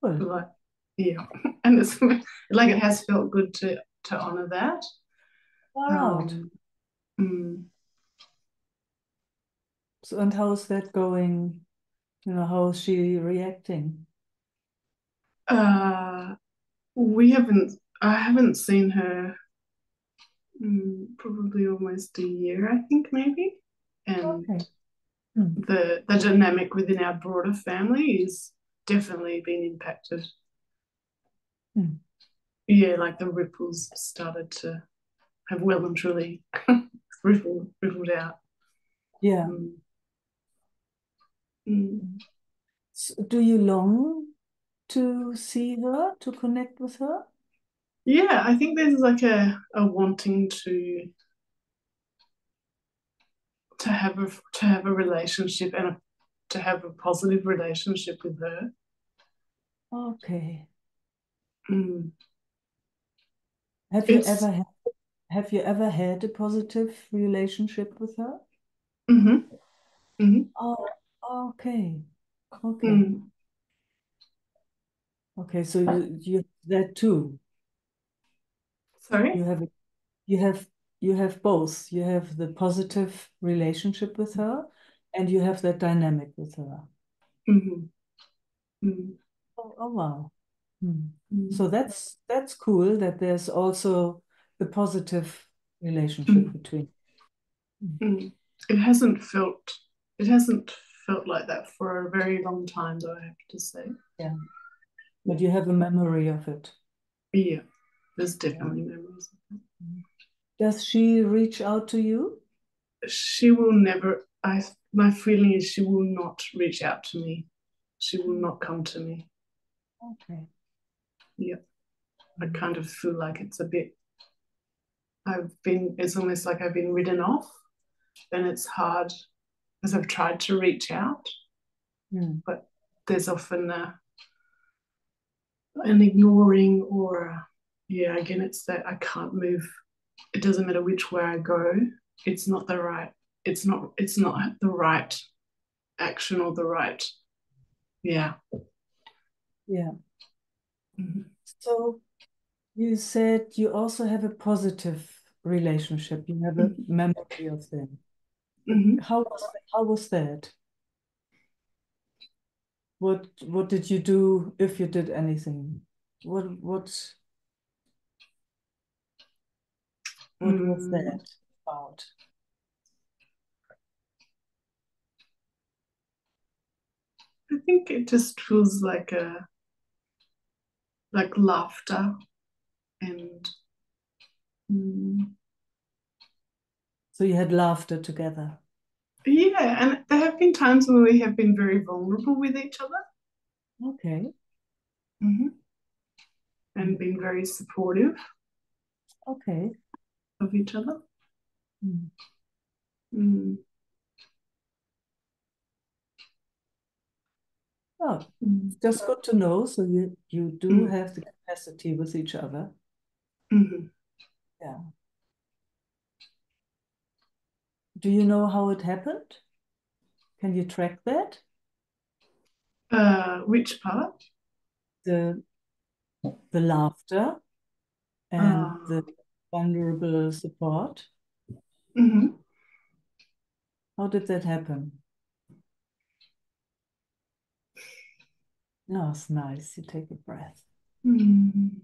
Well, like, yeah, and it's like it has felt good to honor that. far out. So, and how's that going? How is she reacting? I haven't seen her probably almost a year, I think, maybe. And the dynamic within our broader family is definitely been impacted. Yeah, like the ripples started to have well and truly rippled out. Yeah. So do you long to see her, to connect with her? Yeah, I think there's like a wanting to have a relationship and to have a positive relationship with her. Okay. Have you ever had have you ever had a positive relationship with her? Mm-hmm. Mm-hmm. Oh, okay. Okay. Mm. Okay, so you have that too. Sorry? You have you have you have both. You have the positive relationship with her and you have that dynamic with her. Mm-hmm. Mm. Oh, wow. Hmm. So Mm. that's cool that there's also the positive relationship Mm. between. Mm. Mm. It hasn't felt like that for a very long time, though, I have to say. Yeah, but you have a memory of it. Yeah, there's Yeah. definitely memories. Does she reach out to you? She will never, my feeling is she will not reach out to me. She will not come to me. Okay. Yeah, I kind of feel like it's almost like I've been written off, and it's hard because I've tried to reach out, Mm. but there's often an ignoring or, yeah, again, it's that I can't move. It doesn't matter which way I go. It's not the right, it's not the right action or the right, yeah. Yeah. Mm-hmm. So you said you also have a positive relationship. You have a memory of them. Mm-hmm. How was that? What did you do if you did anything? What was Mm. that about? I think it just feels like laughter and mm, So you had laughter together. yeah, and there have been times where we have been very vulnerable with each other. Okay. Mm-hmm. Mm. And been very supportive Okay. of each other. Mm. Mm. Oh, Mm. it's just good to know. So you do Mm. have the capacity with each other. Mm-hmm. Yeah. Do you know how it happened? Can you track that? Which part? The the laughter and Uh, the vulnerable support. mm-hmm. How did that happen? No, it's nice. You take a breath. Mm.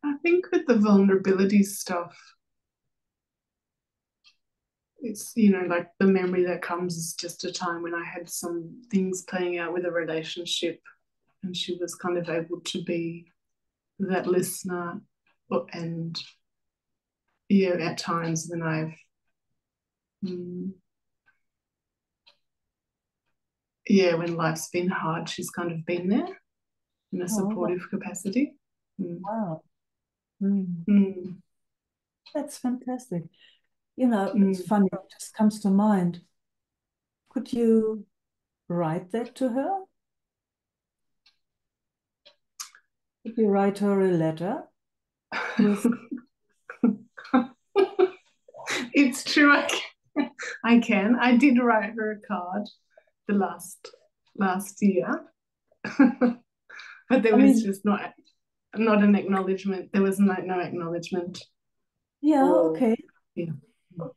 I think with the vulnerability stuff, it's, like the memory that comes is just a time when I had some things playing out with a relationship, and she was kind of able to be that listener. And yeah, at times when mm, when life's been hard, she's kind of been there in a Oh, supportive capacity. Mm. wow. Mm. Mm. That's fantastic. It's Mm. funny, it just comes to mind. Could you write that to her? Could you write her a letter with, It's true. I can. I did write her a card the last year, but there I was mean, just not an acknowledgement. There was no acknowledgement yeah, or okay. yeah.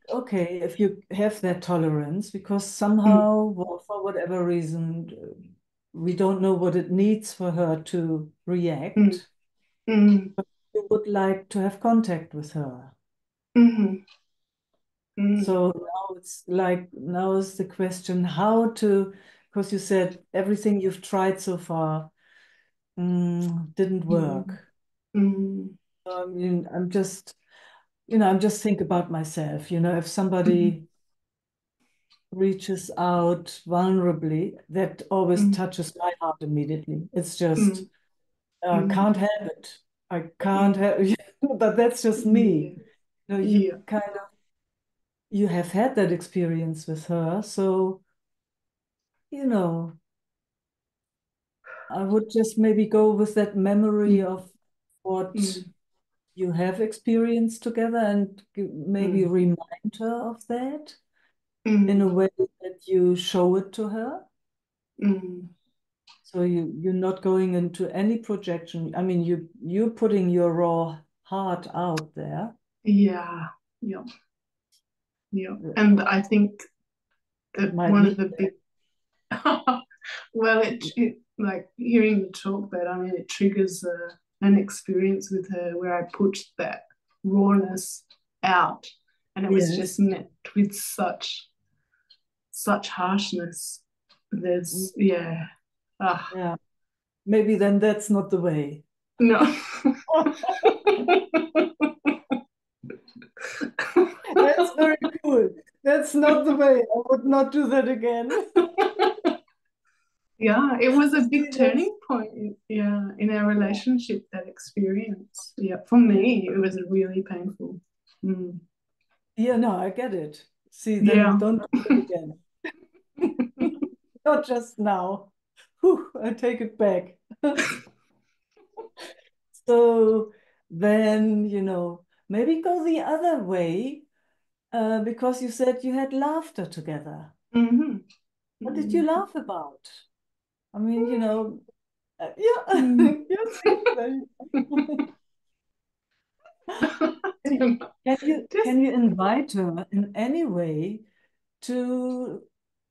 Okay, if you have that tolerance, because Mm. somehow, well, for whatever reason, we don't know what it needs for her to Mm. react. Mm. We would like to have contact with her. Mm. Mm. So now is the question how to, because you said everything you've tried so far didn't Mm. work. Mm. So, I mean, I'm just think about myself, if Mm. somebody reaches out vulnerably, that always Mm. touches my heart immediately. It's just Mm. Mm. can't help it. I can't Mm. help, but that's just me. Yeah. You Yeah. kind of you have had that experience with her, so you know I would just maybe go with that memory of what Mm. you have experienced together and maybe Mm. remind her of that in a Mm. way that you show it to her. Mm. So you're not going into any projection. I mean, you're putting your raw heart out there. Yeah, yeah, yeah. It And I think that might one need of the big, well, it like hearing you talk that, I mean, it triggers an experience with her where I put that rawness out, and it was just yes. met with such harshness. There's, yeah, ah, Yeah. Maybe then that's not the way. no. That's very cool. That's not the way. I would not do that again. Yeah, it was a big See, that's, turning point, yeah, in our relationship, that experience. Yeah, for me, it was really painful. Mm. yeah, no, I get it. See, then Yeah. don't do it again. Not just now. Whew, I take it back. So then, maybe go the other way, because you said you had laughter together. Mm-hmm. What did you laugh about? I mean, yeah, Mm. you see, there you go. Can Just you invite her in any way to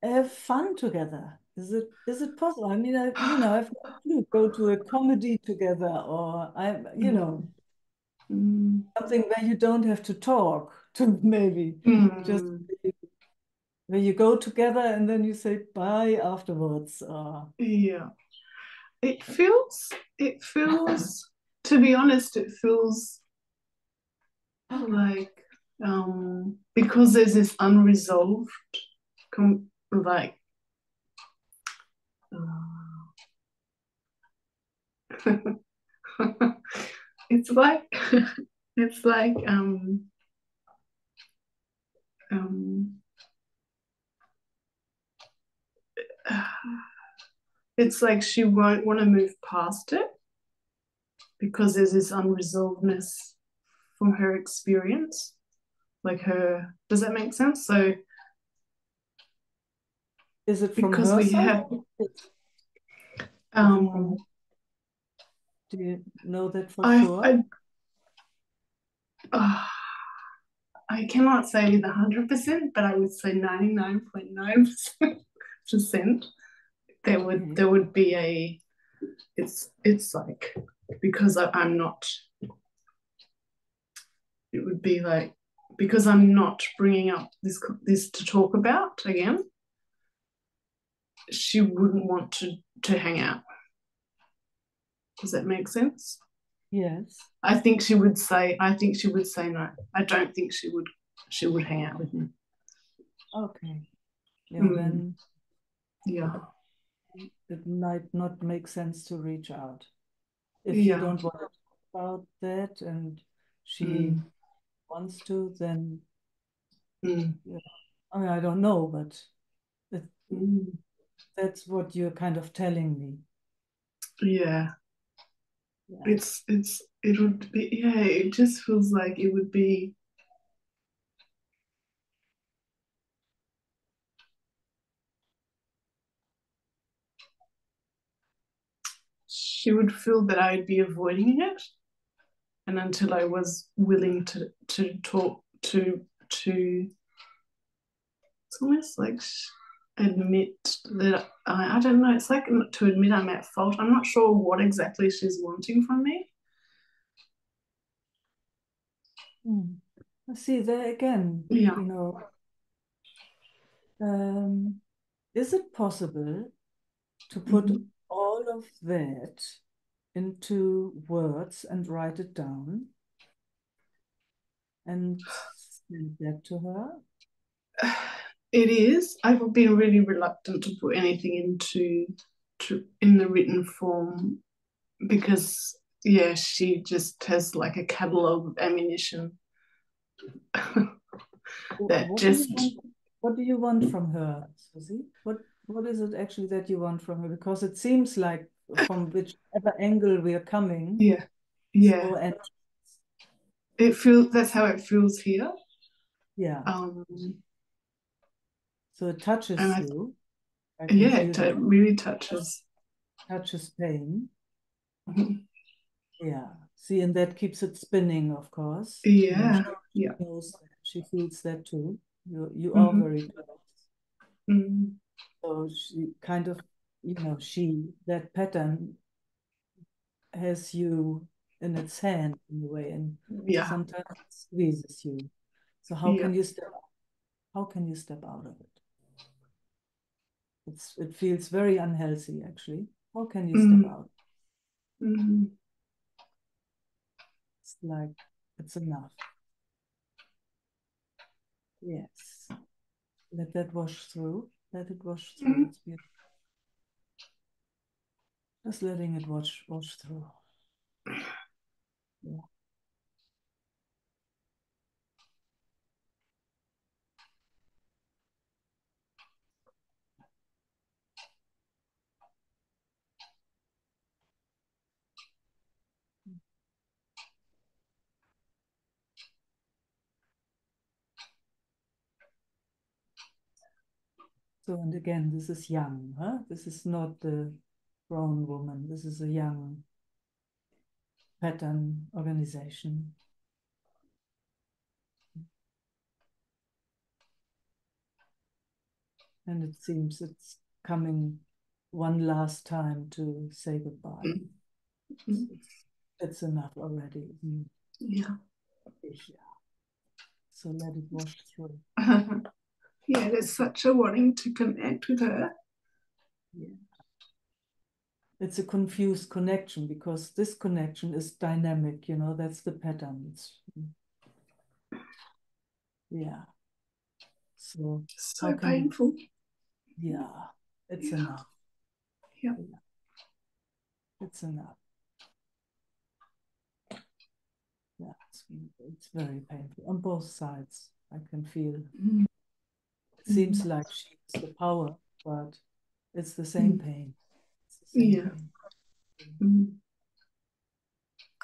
have fun together? Is it possible? I mean, I've got to go to a comedy together, or mm. something where you don't have to talk to maybe just Mm. where you go together and then you say bye afterwards. Yeah. It feels, to be honest, it feels like because there's this unresolved like it's like it's like um it's like she won't want to move past it because there's this unresolvedness from her experience, like her, does that make sense? So Is it from because her we side? have Is it from? um Do you know that for I sure? I uh, I cannot say with 100%, but I would say 99.9% there would Okay. there would be a, it's like because I'm not, it would be like because I'm not bringing up this to talk about again, she wouldn't want to hang out. Does that make sense? Yes. I think she would say no. I don't think she would hang out with me. Okay. Yeah, Mm, then yeah. it might not make sense to reach out. If you Yeah. don't want to talk about that and she Mm, wants to, then mm, yeah. I mean, I don't know, but it, mm. that's what you're kind of telling me. Yeah. Yeah. It would be, yeah, it just feels like it would be, she would feel that I'd be avoiding it, and until I was willing to talk to it's almost like admit that I don't know, it's like to admit I'm at fault. I'm not sure what exactly she's wanting from me. Hmm. See, there again, Yeah. is it possible to put Mm-hmm. all of that into words and write it down and send that to her? It is. I've been really reluctant to put anything in the written form because yeah, she just has like a catalogue of ammunition that What do you just want? What do you want from her, Susie? What is it actually that you want from her? Because it seems like from whichever angle we are coming. Yeah. Yeah. So, and it feels, that's how it feels here. yeah. So it touches and you. I can feel it that. really touches. Touches pain. Mhm. Yeah. See, and that keeps it spinning, of course. Yeah. She Yeah. knows that. She feels that too. You are very close. Mm. So she kind of, that pattern has you in its hand in a way, and Yeah. sometimes it squeezes you. So how Yeah. can you step out? How can you step out of it? It feels very unhealthy, actually. How can you step out? Mhm. It's like it's enough. Yes. Let that wash through. Let it wash through. It's beautiful. Just letting it wash through. Yeah. So, and again, this is young, huh? This is not the grown woman. This is a young pattern organization. And it seems it's coming one last time to say goodbye. It's enough already. Yeah. Yeah. So let it wash through. Yeah, there's such a wanting to connect with her. Yeah. It's a confused connection because this connection is dynamic, that's the pattern. Yeah. So So painful. Yeah, it's Yeah. enough. Yeah. It's enough. Yeah, it's very painful on both sides. I can feel. It seems like she has the power, but it's the same pain. It's the same pain.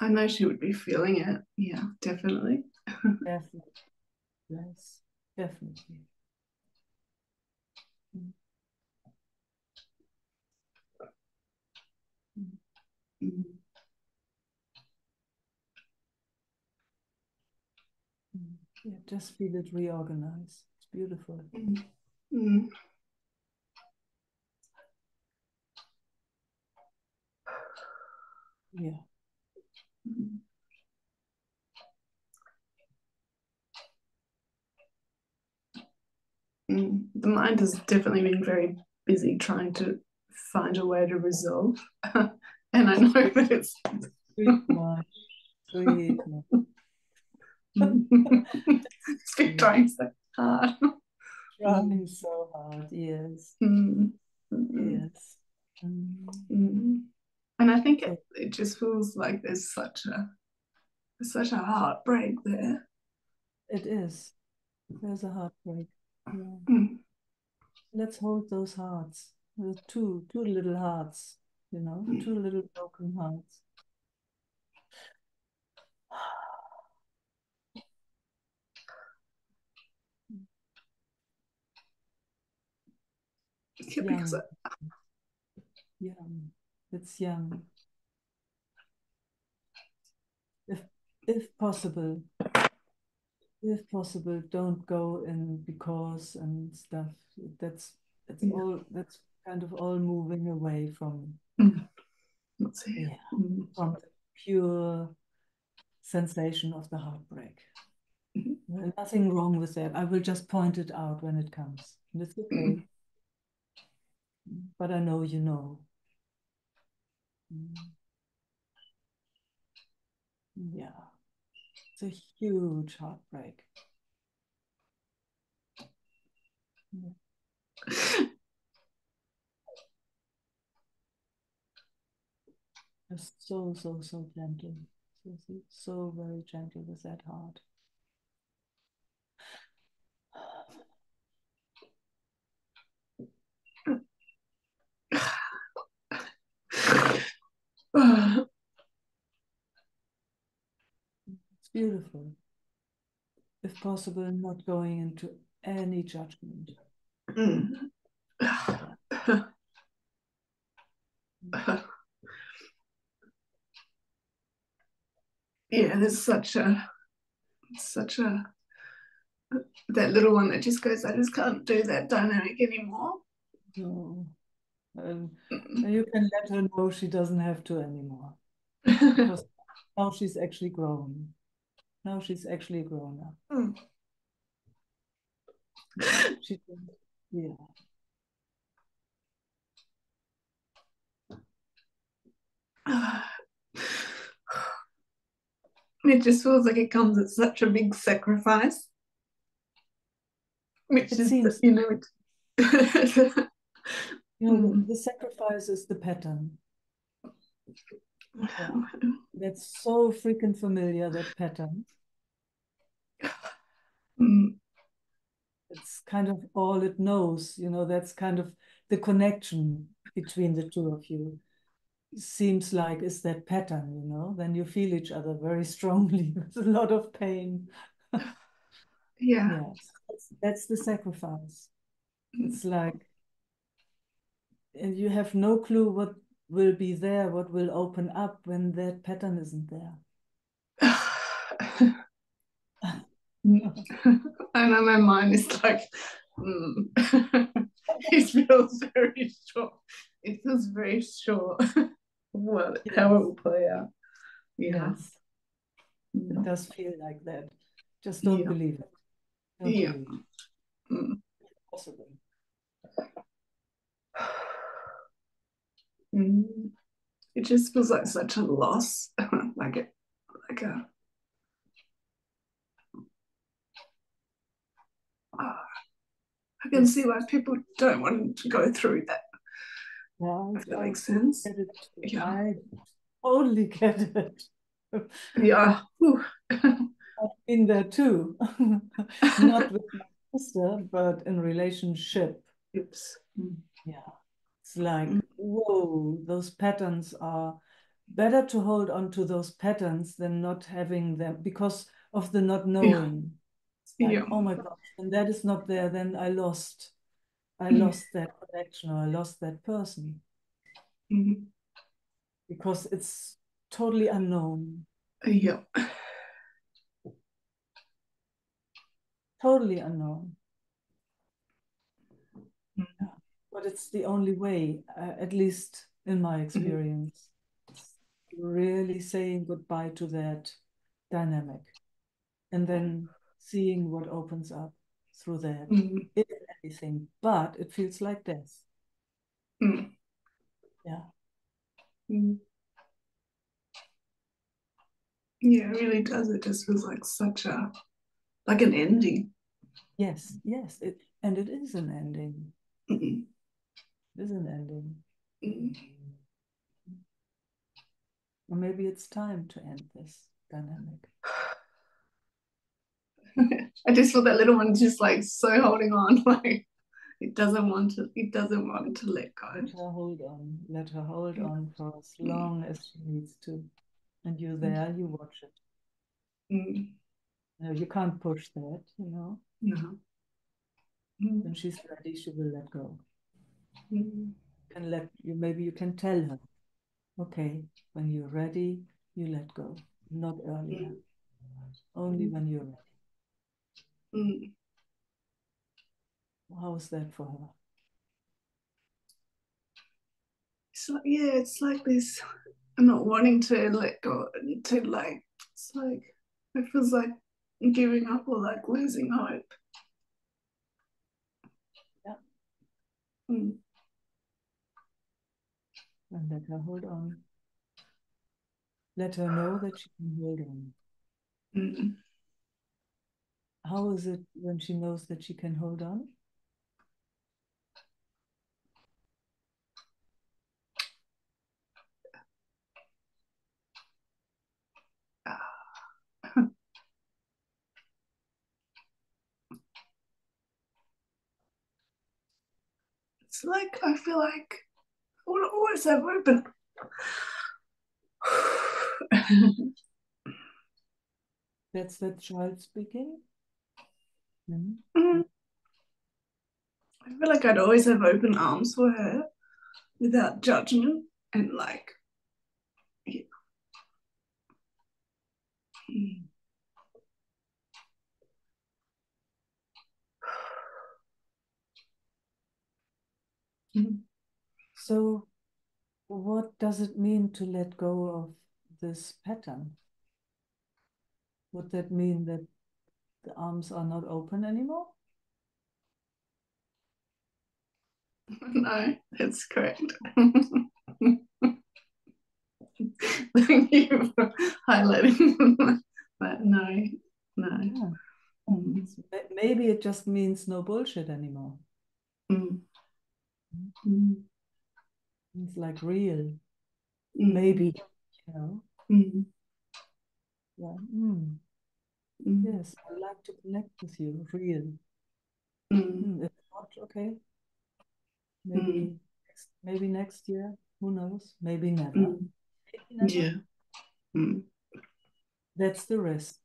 I know she would be feeling it. Yeah, definitely. Definitely. Yes, definitely. Yeah, just feel it reorganize. It's beautiful. Yeah. The mind has definitely been very busy trying to find a way to resolve. And I know that it's Sweet mind. Sweet mind. it's been trying so hard. Trying so hard, yes. Yes. And I think it just feels like there's such a heartbreak there. It is. There's a heartbreak. Yeah. Let's hold those hearts. Two little hearts, two little broken hearts. It's young. Young. It's young. If possible, don't go in because and stuff. That's kind of all moving away from from the pure sensation of the heartbreak. Nothing wrong with that. I will just point it out when it comes. And it's okay. But I know you know. Yeah. It's a huge heartbreak. Yeah. Just so gentle. So very gentle with that heart. beautiful. If possible, not going into any judgment. Mm. Yeah. Yeah, there's such a that little one that just goes, I just can't do that dynamic anymore. No. You can let her know she doesn't have to anymore. Because now she's actually grown. Now she's actually grown up. Mm. She, yeah. It just feels like it comes at such a big sacrifice, which It is, seems, you know, the sacrifice is the pattern. Yeah. That's so freaking familiar, that pattern. Mm. It's kind of all it knows, that's kind of the connection between the two of you. Seems like is that pattern, then you feel each other very strongly with a lot of pain. Yeah. Yes, that's the sacrifice. It's like, and you have no clue what will be there, what will open up when that pattern isn't there. I know my mind is like, it feels very short. It feels very short. Well, Yes. how it will play out. Yeah. Yes, it does feel like that. Just don't Yeah. believe it. Don't Yeah. believe it. Mm. It's possible. Mm. It just feels like such a loss. like a I can see why people don't want to go through that. Yeah, If that makes sense. get it. Yeah. I totally get it. Yeah. I've been there too. Not with my sister, but in relationship. Oops. Yeah. It's like, whoa, those patterns are better to hold on to those patterns than not having them because of the not knowing. It's like, Yeah. oh my gosh, when that is not there, then I lost that connection, or I lost that person. Mm. Because it's totally unknown. Yeah. Totally unknown. Mm. Yeah. But it's the only way, at least in my experience. It's really saying goodbye to that dynamic and then seeing what opens up through that, if anything. But it feels like death. Mm. Yeah. Mm. Yeah, it really does. It just feels like like an ending. Yes, yes. And it is an ending. Mm. It is an ending. Mm. Or maybe it's time to end this dynamic. I just feel that little one just like so holding on, like it doesn't want to let go. Let her hold on. Let her hold on for as long as she needs to. And you're there, you watch it. Mm. You can't push that. No. When she's ready, she will let go. Mm. Maybe you can tell her, okay, when you're ready, you let go. Not earlier. Only when you're ready. Mm. How is that for her? It's like this. I'm not wanting to let go, to like. It's like it feels like giving up or like losing hope. Yeah. Mm. And let her hold on. Let her know that she can hold on. Mm. How is it when she knows that she can hold on? It's like I feel like what is that word? But That's that child speaking. Mhm. I feel like I'd always have open arms for her without judgment and like, yeah. So what does it mean to let go of this pattern? Would that mean that the arms are not open anymore? No, that's correct. Thank you for highlighting that. No, no. Yeah. Mm, Maybe it just means no bullshit anymore. mm, mm, It's like real. mm, Maybe, you know. mm, Yeah. mm, Yes, I like to connect with you, real. mm, If not, okay. mm, Maybe next year. Who knows? Maybe never. mm. Maybe never. Yeah. Mm. That's the risk.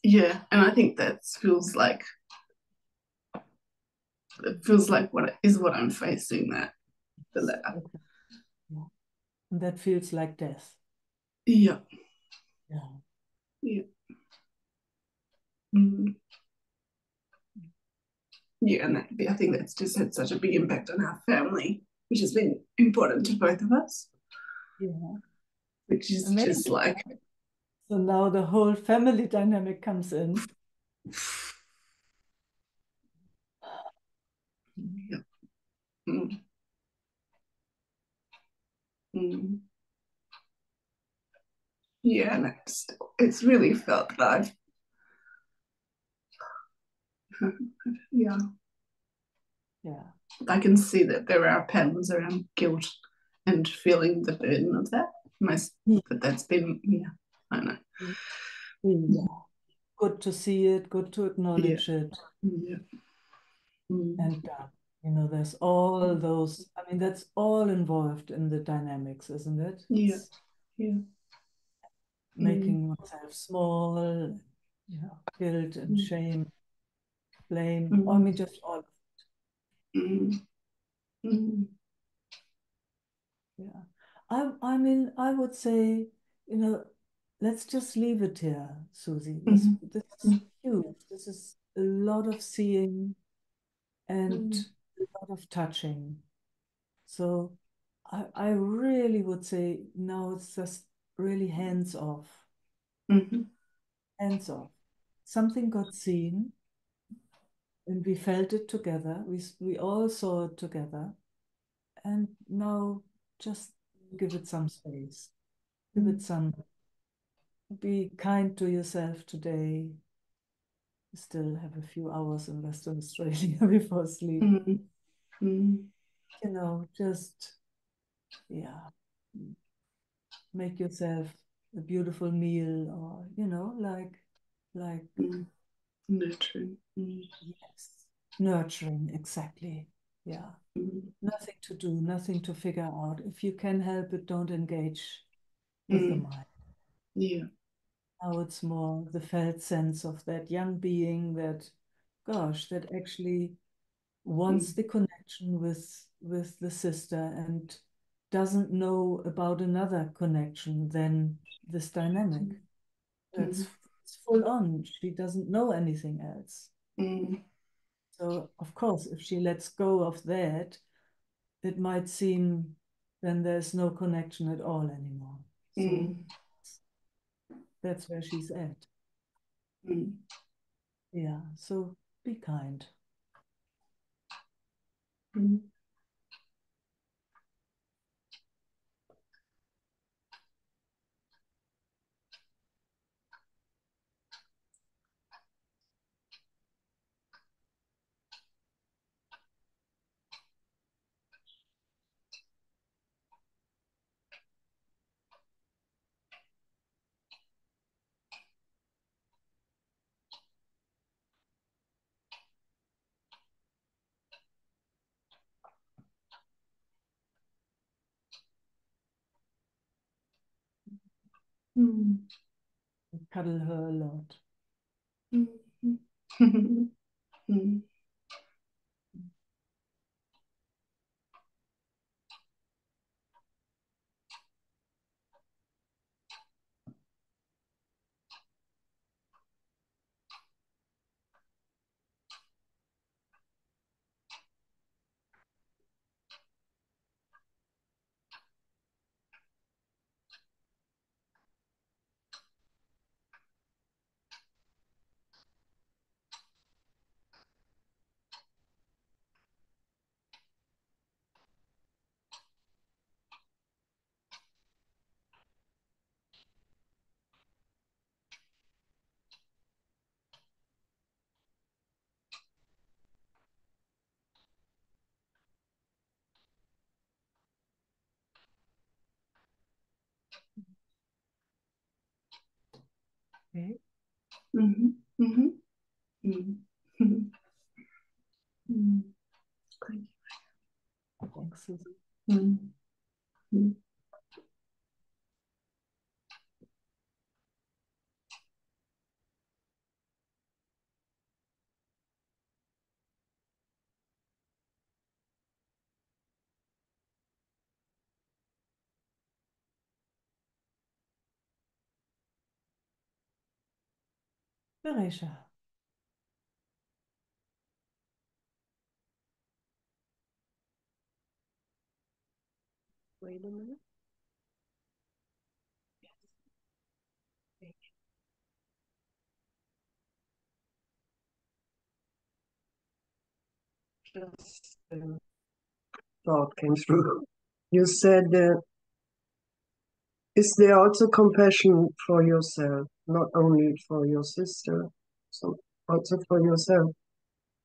Yeah, and I think that feels like what I'm facing, that the letter. Okay. Yeah. And that feels like death. Yeah. Yeah. Yeah. Mm. Yeah, and I think that's just had such a big impact on our family, which has been important to both of us, Yeah. which is just Amazing. like, So now the whole family dynamic comes in. yeah. Mm. Mm. Yeah, and it's really felt that I've, yeah, Yeah. I can see that there are patterns around guilt and feeling the burden of that. But that's been, yeah, I know. Yeah. Good to see it, good to Yeah, acknowledge it. yeah. Mm. And there's all those, that's all involved in the dynamics, isn't it? Yeah, It's yeah. Mm. making oneself small, guilt and Mm. shame, blame. Mm. Just all. Mm. Mm. Yeah. I would say, let's just leave it here, Susie. Mm. This is Mm. huge. This is a lot of seeing and Mm. a lot of touching. So I really would say now it's just really hands off. Mhm. Hands off. Something got seen and we felt it together. We all saw it together. And now just give it some space. Give it Mm. some, be kind to yourself today. You still have a few hours in Western Australia before sleep. Mm. Mm. Just, yeah, make yourself a beautiful meal or, like, Mm. Nurturing. Mm. yes, nurturing, exactly. Yeah. Mm. Nothing to do, nothing to figure out. If you can help it, don't engage with the Mm. mind. Yeah. Now it's more the felt sense of that young being that actually wants Mm. the connection with the sister and doesn't know about another connection than this dynamic. That's Mm. it's full on. She doesn't know anything else. Mm. So of course, if she lets go of that, it might seem then there's no connection at all anymore. So Mm. that's where she's at. Mm. Yeah. So be kind. Mm. Mm. cuddle her a lot. Mm. Okay. Mhm. Mhm. Mhm. Mm. Thank Thanks, Susie. you. Mm. Mm. Beresha. Wait a minute. Just thought came through. You said, is there also compassion for yourself, not only for your sister, so also for yourself?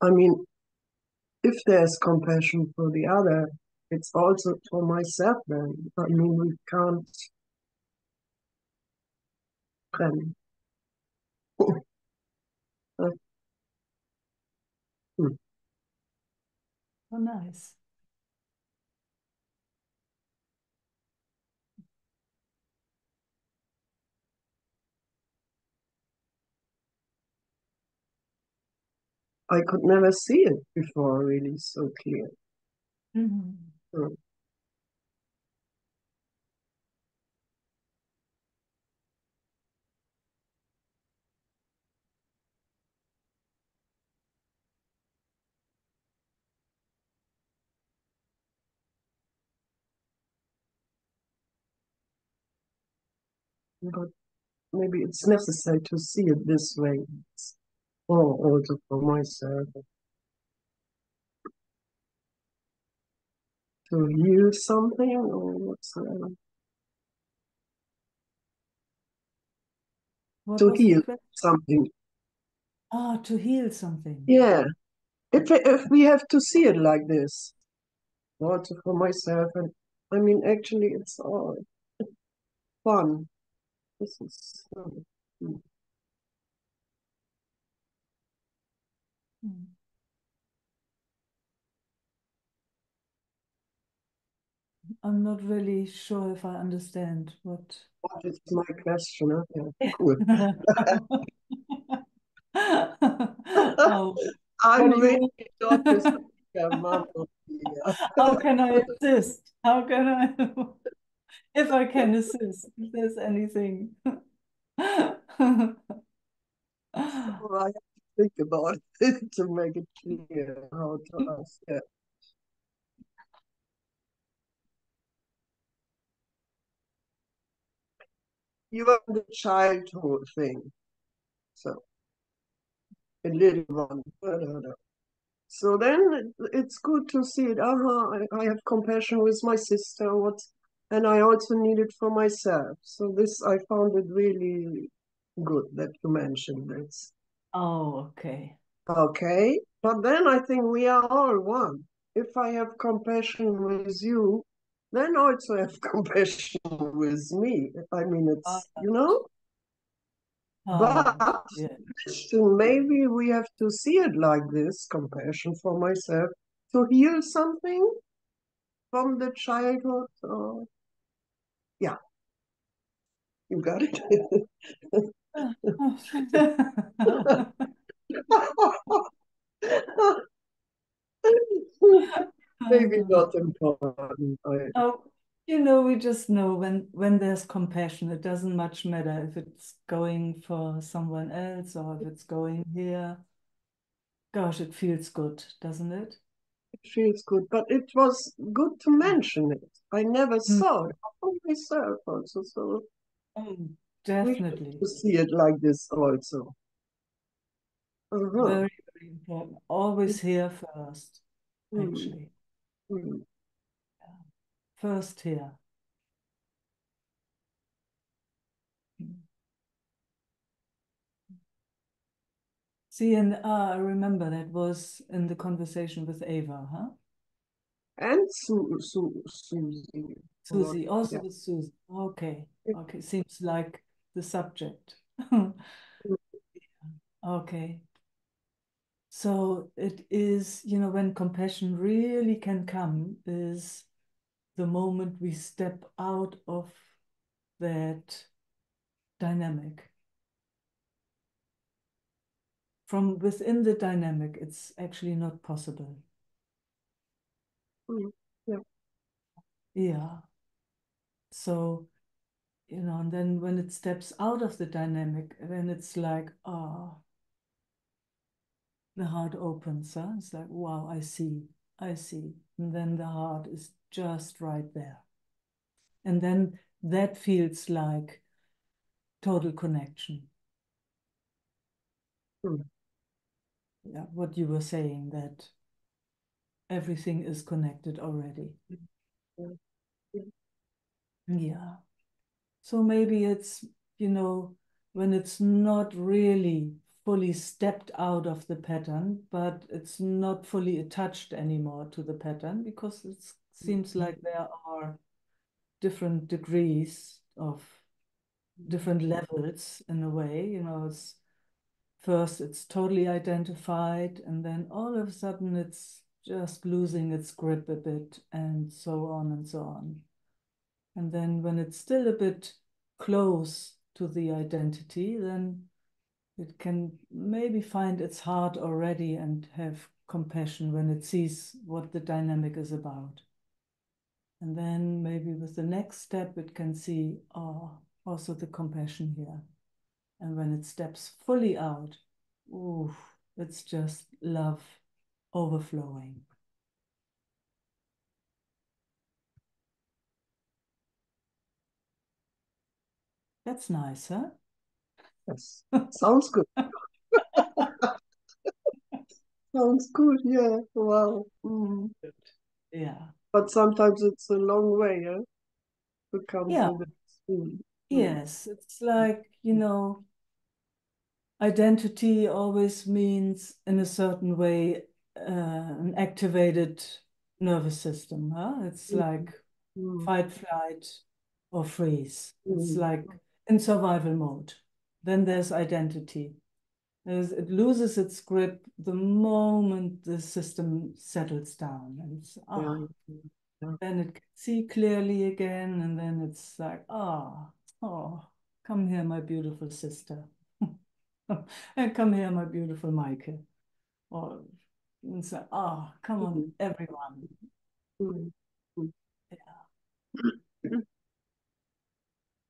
I mean, if there's compassion for the other, it's also for myself then. I mean, we can't plan. Oh, nice. I could never see it before really so clear. Mhm. Mm. But maybe it's necessary to see it this way. It's also for myself to heal something or whatsoever. What To was the heal question? something. Oh, to heal something. Yeah. If we have to see it like this, also for myself, and I mean, actually, it's all fun. This is mm. Mm. I'm not really sure if I understand what. What is my question? Okay, cool. Oh, I'm what do you really mean? not the speaker, Mama. Mia. How can I assist? How can I, if I can assist, if there's anything. So I have to think about it to make it clear how to ask. Yeah. You are the childhood thing, so a little one. So then it's good to see it. I have compassion with my sister. And I also need it for myself. So this I found it really good that you mentioned this. Oh, okay. Okay, but then I think we are all one. If I have compassion with you, then also have compassion with me. I mean, All it's, you know, right. but Yeah. Christian, maybe we have to see it like this, compassion for myself, to heal something from the childhood. Yeah, you got it. Maybe not important. Oh, you know, we just know when there's compassion, it doesn't much matter if it's going for someone else or if it's going here. Gosh, it feels good, doesn't it? It feels good, but it was good to mention it. I never Mm. saw it for myself also, so we should Definitely. see it like this also. Very, very important. Always here first, Mm, actually. mm. First here. Mm. See, and I remember that was in the conversation with Ava, huh? And Susie. Susie, also Yeah. with Susie. Okay, okay, seems like the subject. Okay. So it is, you know, when compassion really can come is the moment we step out of that dynamic. From within the dynamic, it's actually not possible. Yeah. Yeah. So, you know, and then when it steps out of the dynamic, then it's like, oh, the heart opens, huh? It's like, wow, I see, I see. And then the heart is just right there. And then that feels like total connection. Mm. Yeah, what you were saying, that everything is connected already. Yeah. Yeah. So maybe it's, you know, when it's not really fully stepped out of the pattern, but it's not fully attached anymore to the pattern because it seems like there are different degrees of different levels in a way. You know, it's first it's totally identified, and then all of a sudden it's just losing its grip a bit, and so on and so on. And then when it's still a bit close to the identity, then it can maybe find its heart already and have compassion when it sees what the dynamic is about. And then maybe with the next step, it can see, oh, also the compassion here. And when it steps fully out, ooh, it's just love overflowing. That's nice, huh? Yes. Sounds good. Sounds good, yeah. Wow. Mm. Yeah. But sometimes it's a long way, yeah, to come Yeah. to this. Mm. Yes. It's like, you know, identity always means in a certain way an activated nervous system, huh? It's Mm. like Mm. fight, flight, or freeze. It's Mm. like in survival mode. Then there's identity. It loses its grip the moment the system settles down. And it's, Yeah. Yeah. then it can see clearly again. And then it's like, oh, come here, my beautiful sister. And come here, my beautiful Meike. Or and say, come on, Mm. everyone. Mm. Mm. Yeah.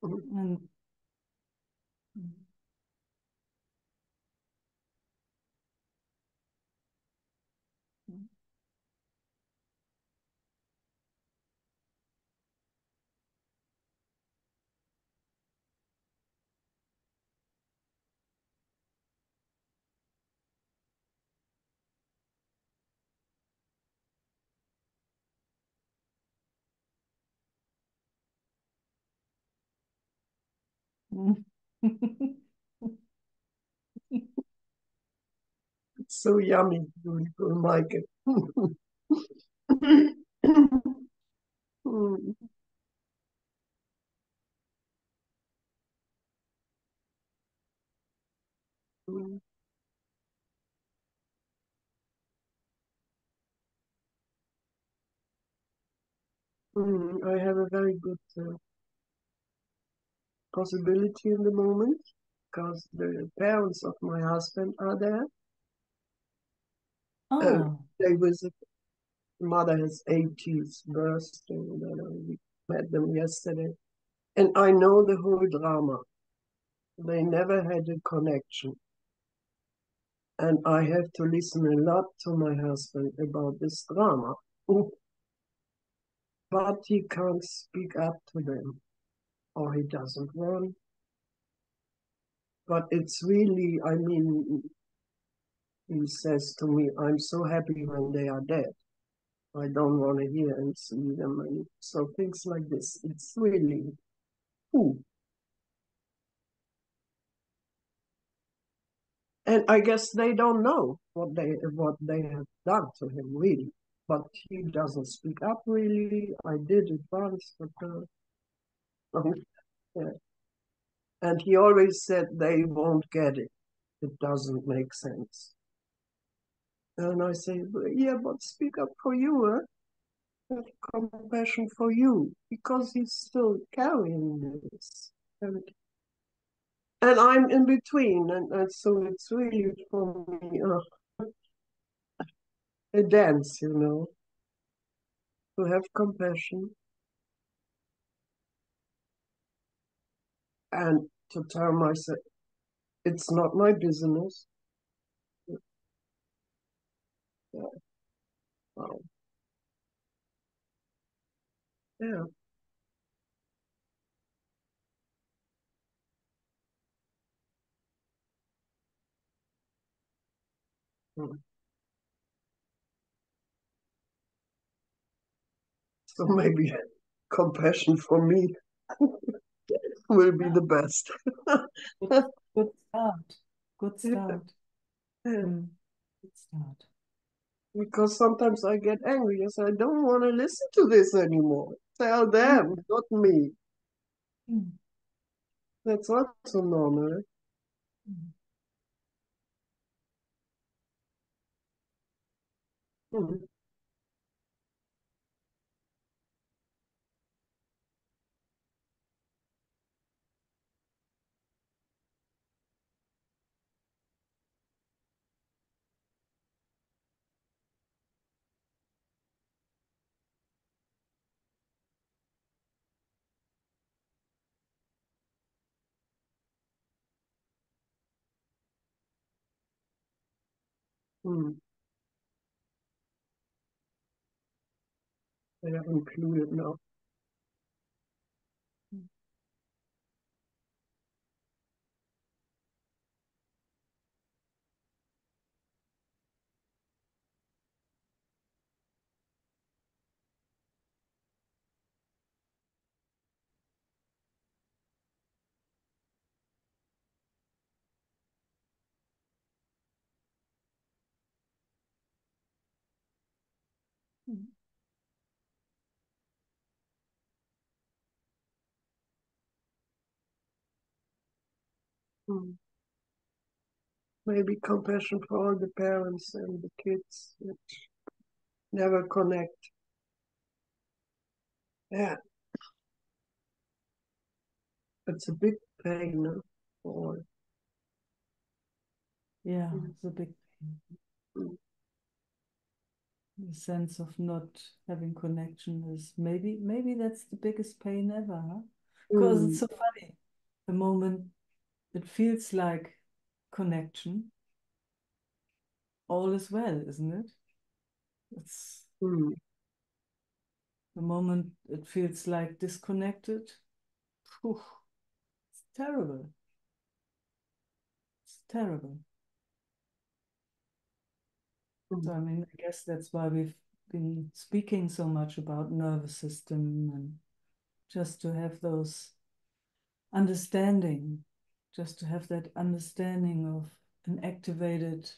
Mm. And It's so yummy, beautiful Michael. Mm. Mm. I have a very good possibility in the moment because the parents of my husband are there. Oh, They visit. Mother has 80th birthday. We met them yesterday. And I know the whole drama. They never had a connection. And I have to listen a lot to my husband about this drama. But he can't speak up to them, or he doesn't want. But it's really, I mean, he says to me, I'm so happy when they are dead. I don't want to hear and see them. And so things like this. It's really, ooh. And I guess they don't know what they have done to him, really. But he doesn't speak up, really. I did it once, but yeah. And he always said they won't get it. It doesn't make sense. And I say, yeah, but speak up for you, huh? Have compassion for you, because he's still carrying this. And I'm in between, and so it's really for me a dance, to have compassion and to tell myself it's not my business. Yeah. Wow. Yeah. Mm. So maybe compassion for me will be the best. good start. Good Yeah. start. Yeah. Good start. Because sometimes I get angry. Yes, I don't want to listen to this anymore. Tell them, not me. Mm. That's also normal. Mm. Mm. Mm. They are included now. Mm. Mm. Maybe compassion for all the parents and the kids that never connect. Yeah, it's a big pain, no? For Yeah, it's a big pain. mm. The sense of not having connection is maybe that's the biggest pain ever, huh? Because it's Mm. so funny. The moment it feels like connection, all is well, isn't it? It's Mm. the moment it feels like disconnected. Whew, it's terrible. It's terrible. So, Mm. I mean, I guess that's why we've been speaking so much about nervous system and just to have those understanding, just to have that understanding of an activated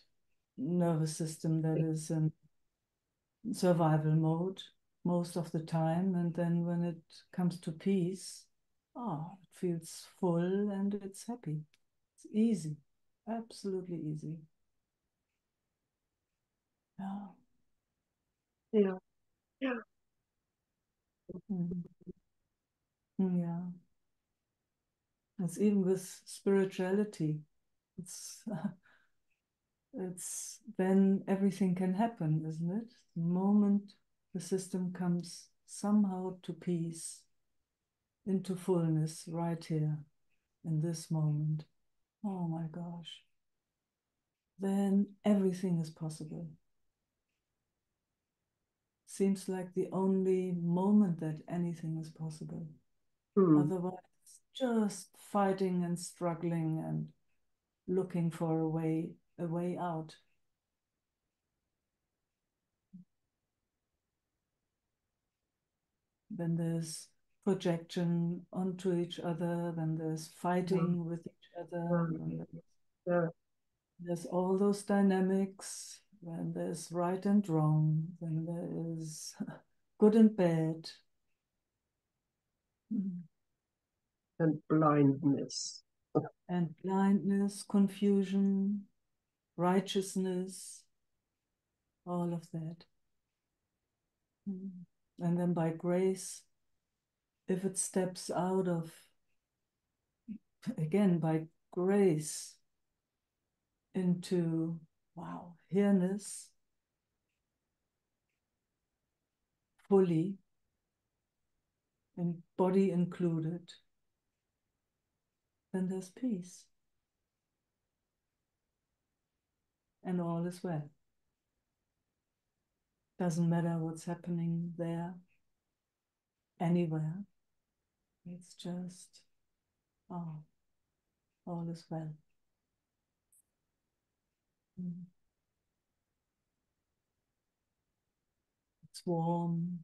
nervous system that is in survival mode most of the time. And then when it comes to peace, it feels full and it's happy. It's easy, absolutely easy. Yeah. Yeah, yeah. Mm. Yeah. It's even with spirituality. It's it's then everything can happen, isn't it? The moment the system comes somehow to peace, into fullness, right here in this moment. Oh my gosh. Then everything is possible. Seems like the only moment that anything is possible. Otherwise, just fighting and struggling and looking for a way out. Then there's projection onto each other, then there's fighting with each other, then there's all those dynamics, then there's right and wrong, then there is good and bad. And blindness. And blindness, confusion, righteousness, all of that. And then by grace, if it steps out of, again, by grace into, wow, here-ness, fully, and body included, then there's peace. And all is well. Doesn't matter what's happening there, anywhere. It's just, oh, all is well. It's warm.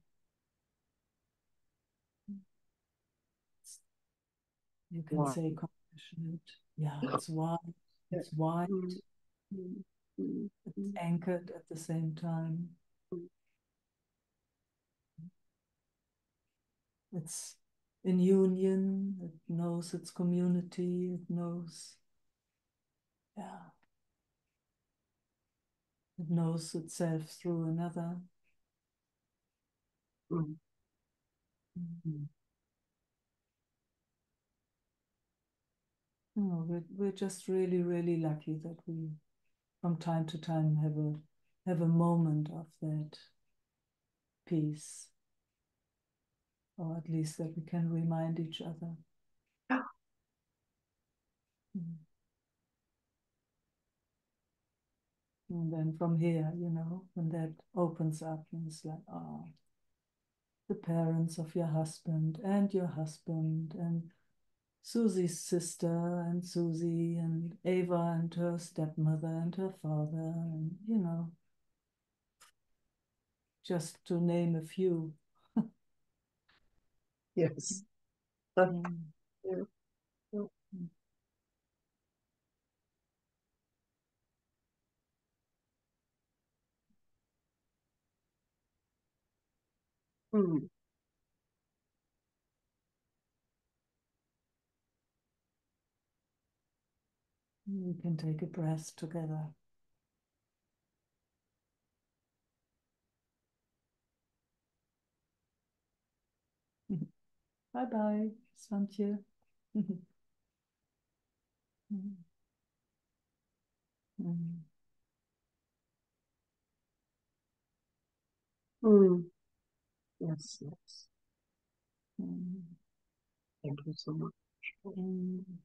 You can say compassionate. Yeah, it's white. It's white. It's anchored at the same time. It's in union. It knows its community. It knows, yeah. It knows itself through another. No, we're just really, really lucky that we, from time to time, have a moment of that peace, or at least that we can remind each other. And then from here, when that opens up, and it's like, oh, the parents of your husband, and Susie's sister, and Susie, and Ava, and her stepmother, and her father, and, just to name a few. Yes. We can take a breath together. Bye-bye, Svantje. Yes, yes. Thank you so much.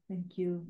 Thank you.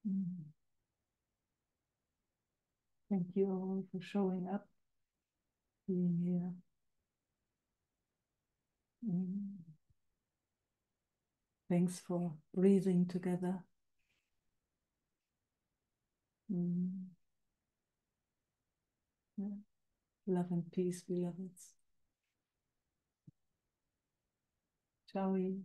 Mm. Thank you all for showing up, being here. Mm. Thanks for breathing together. Mm. Yeah. Love and peace, beloveds. Shall we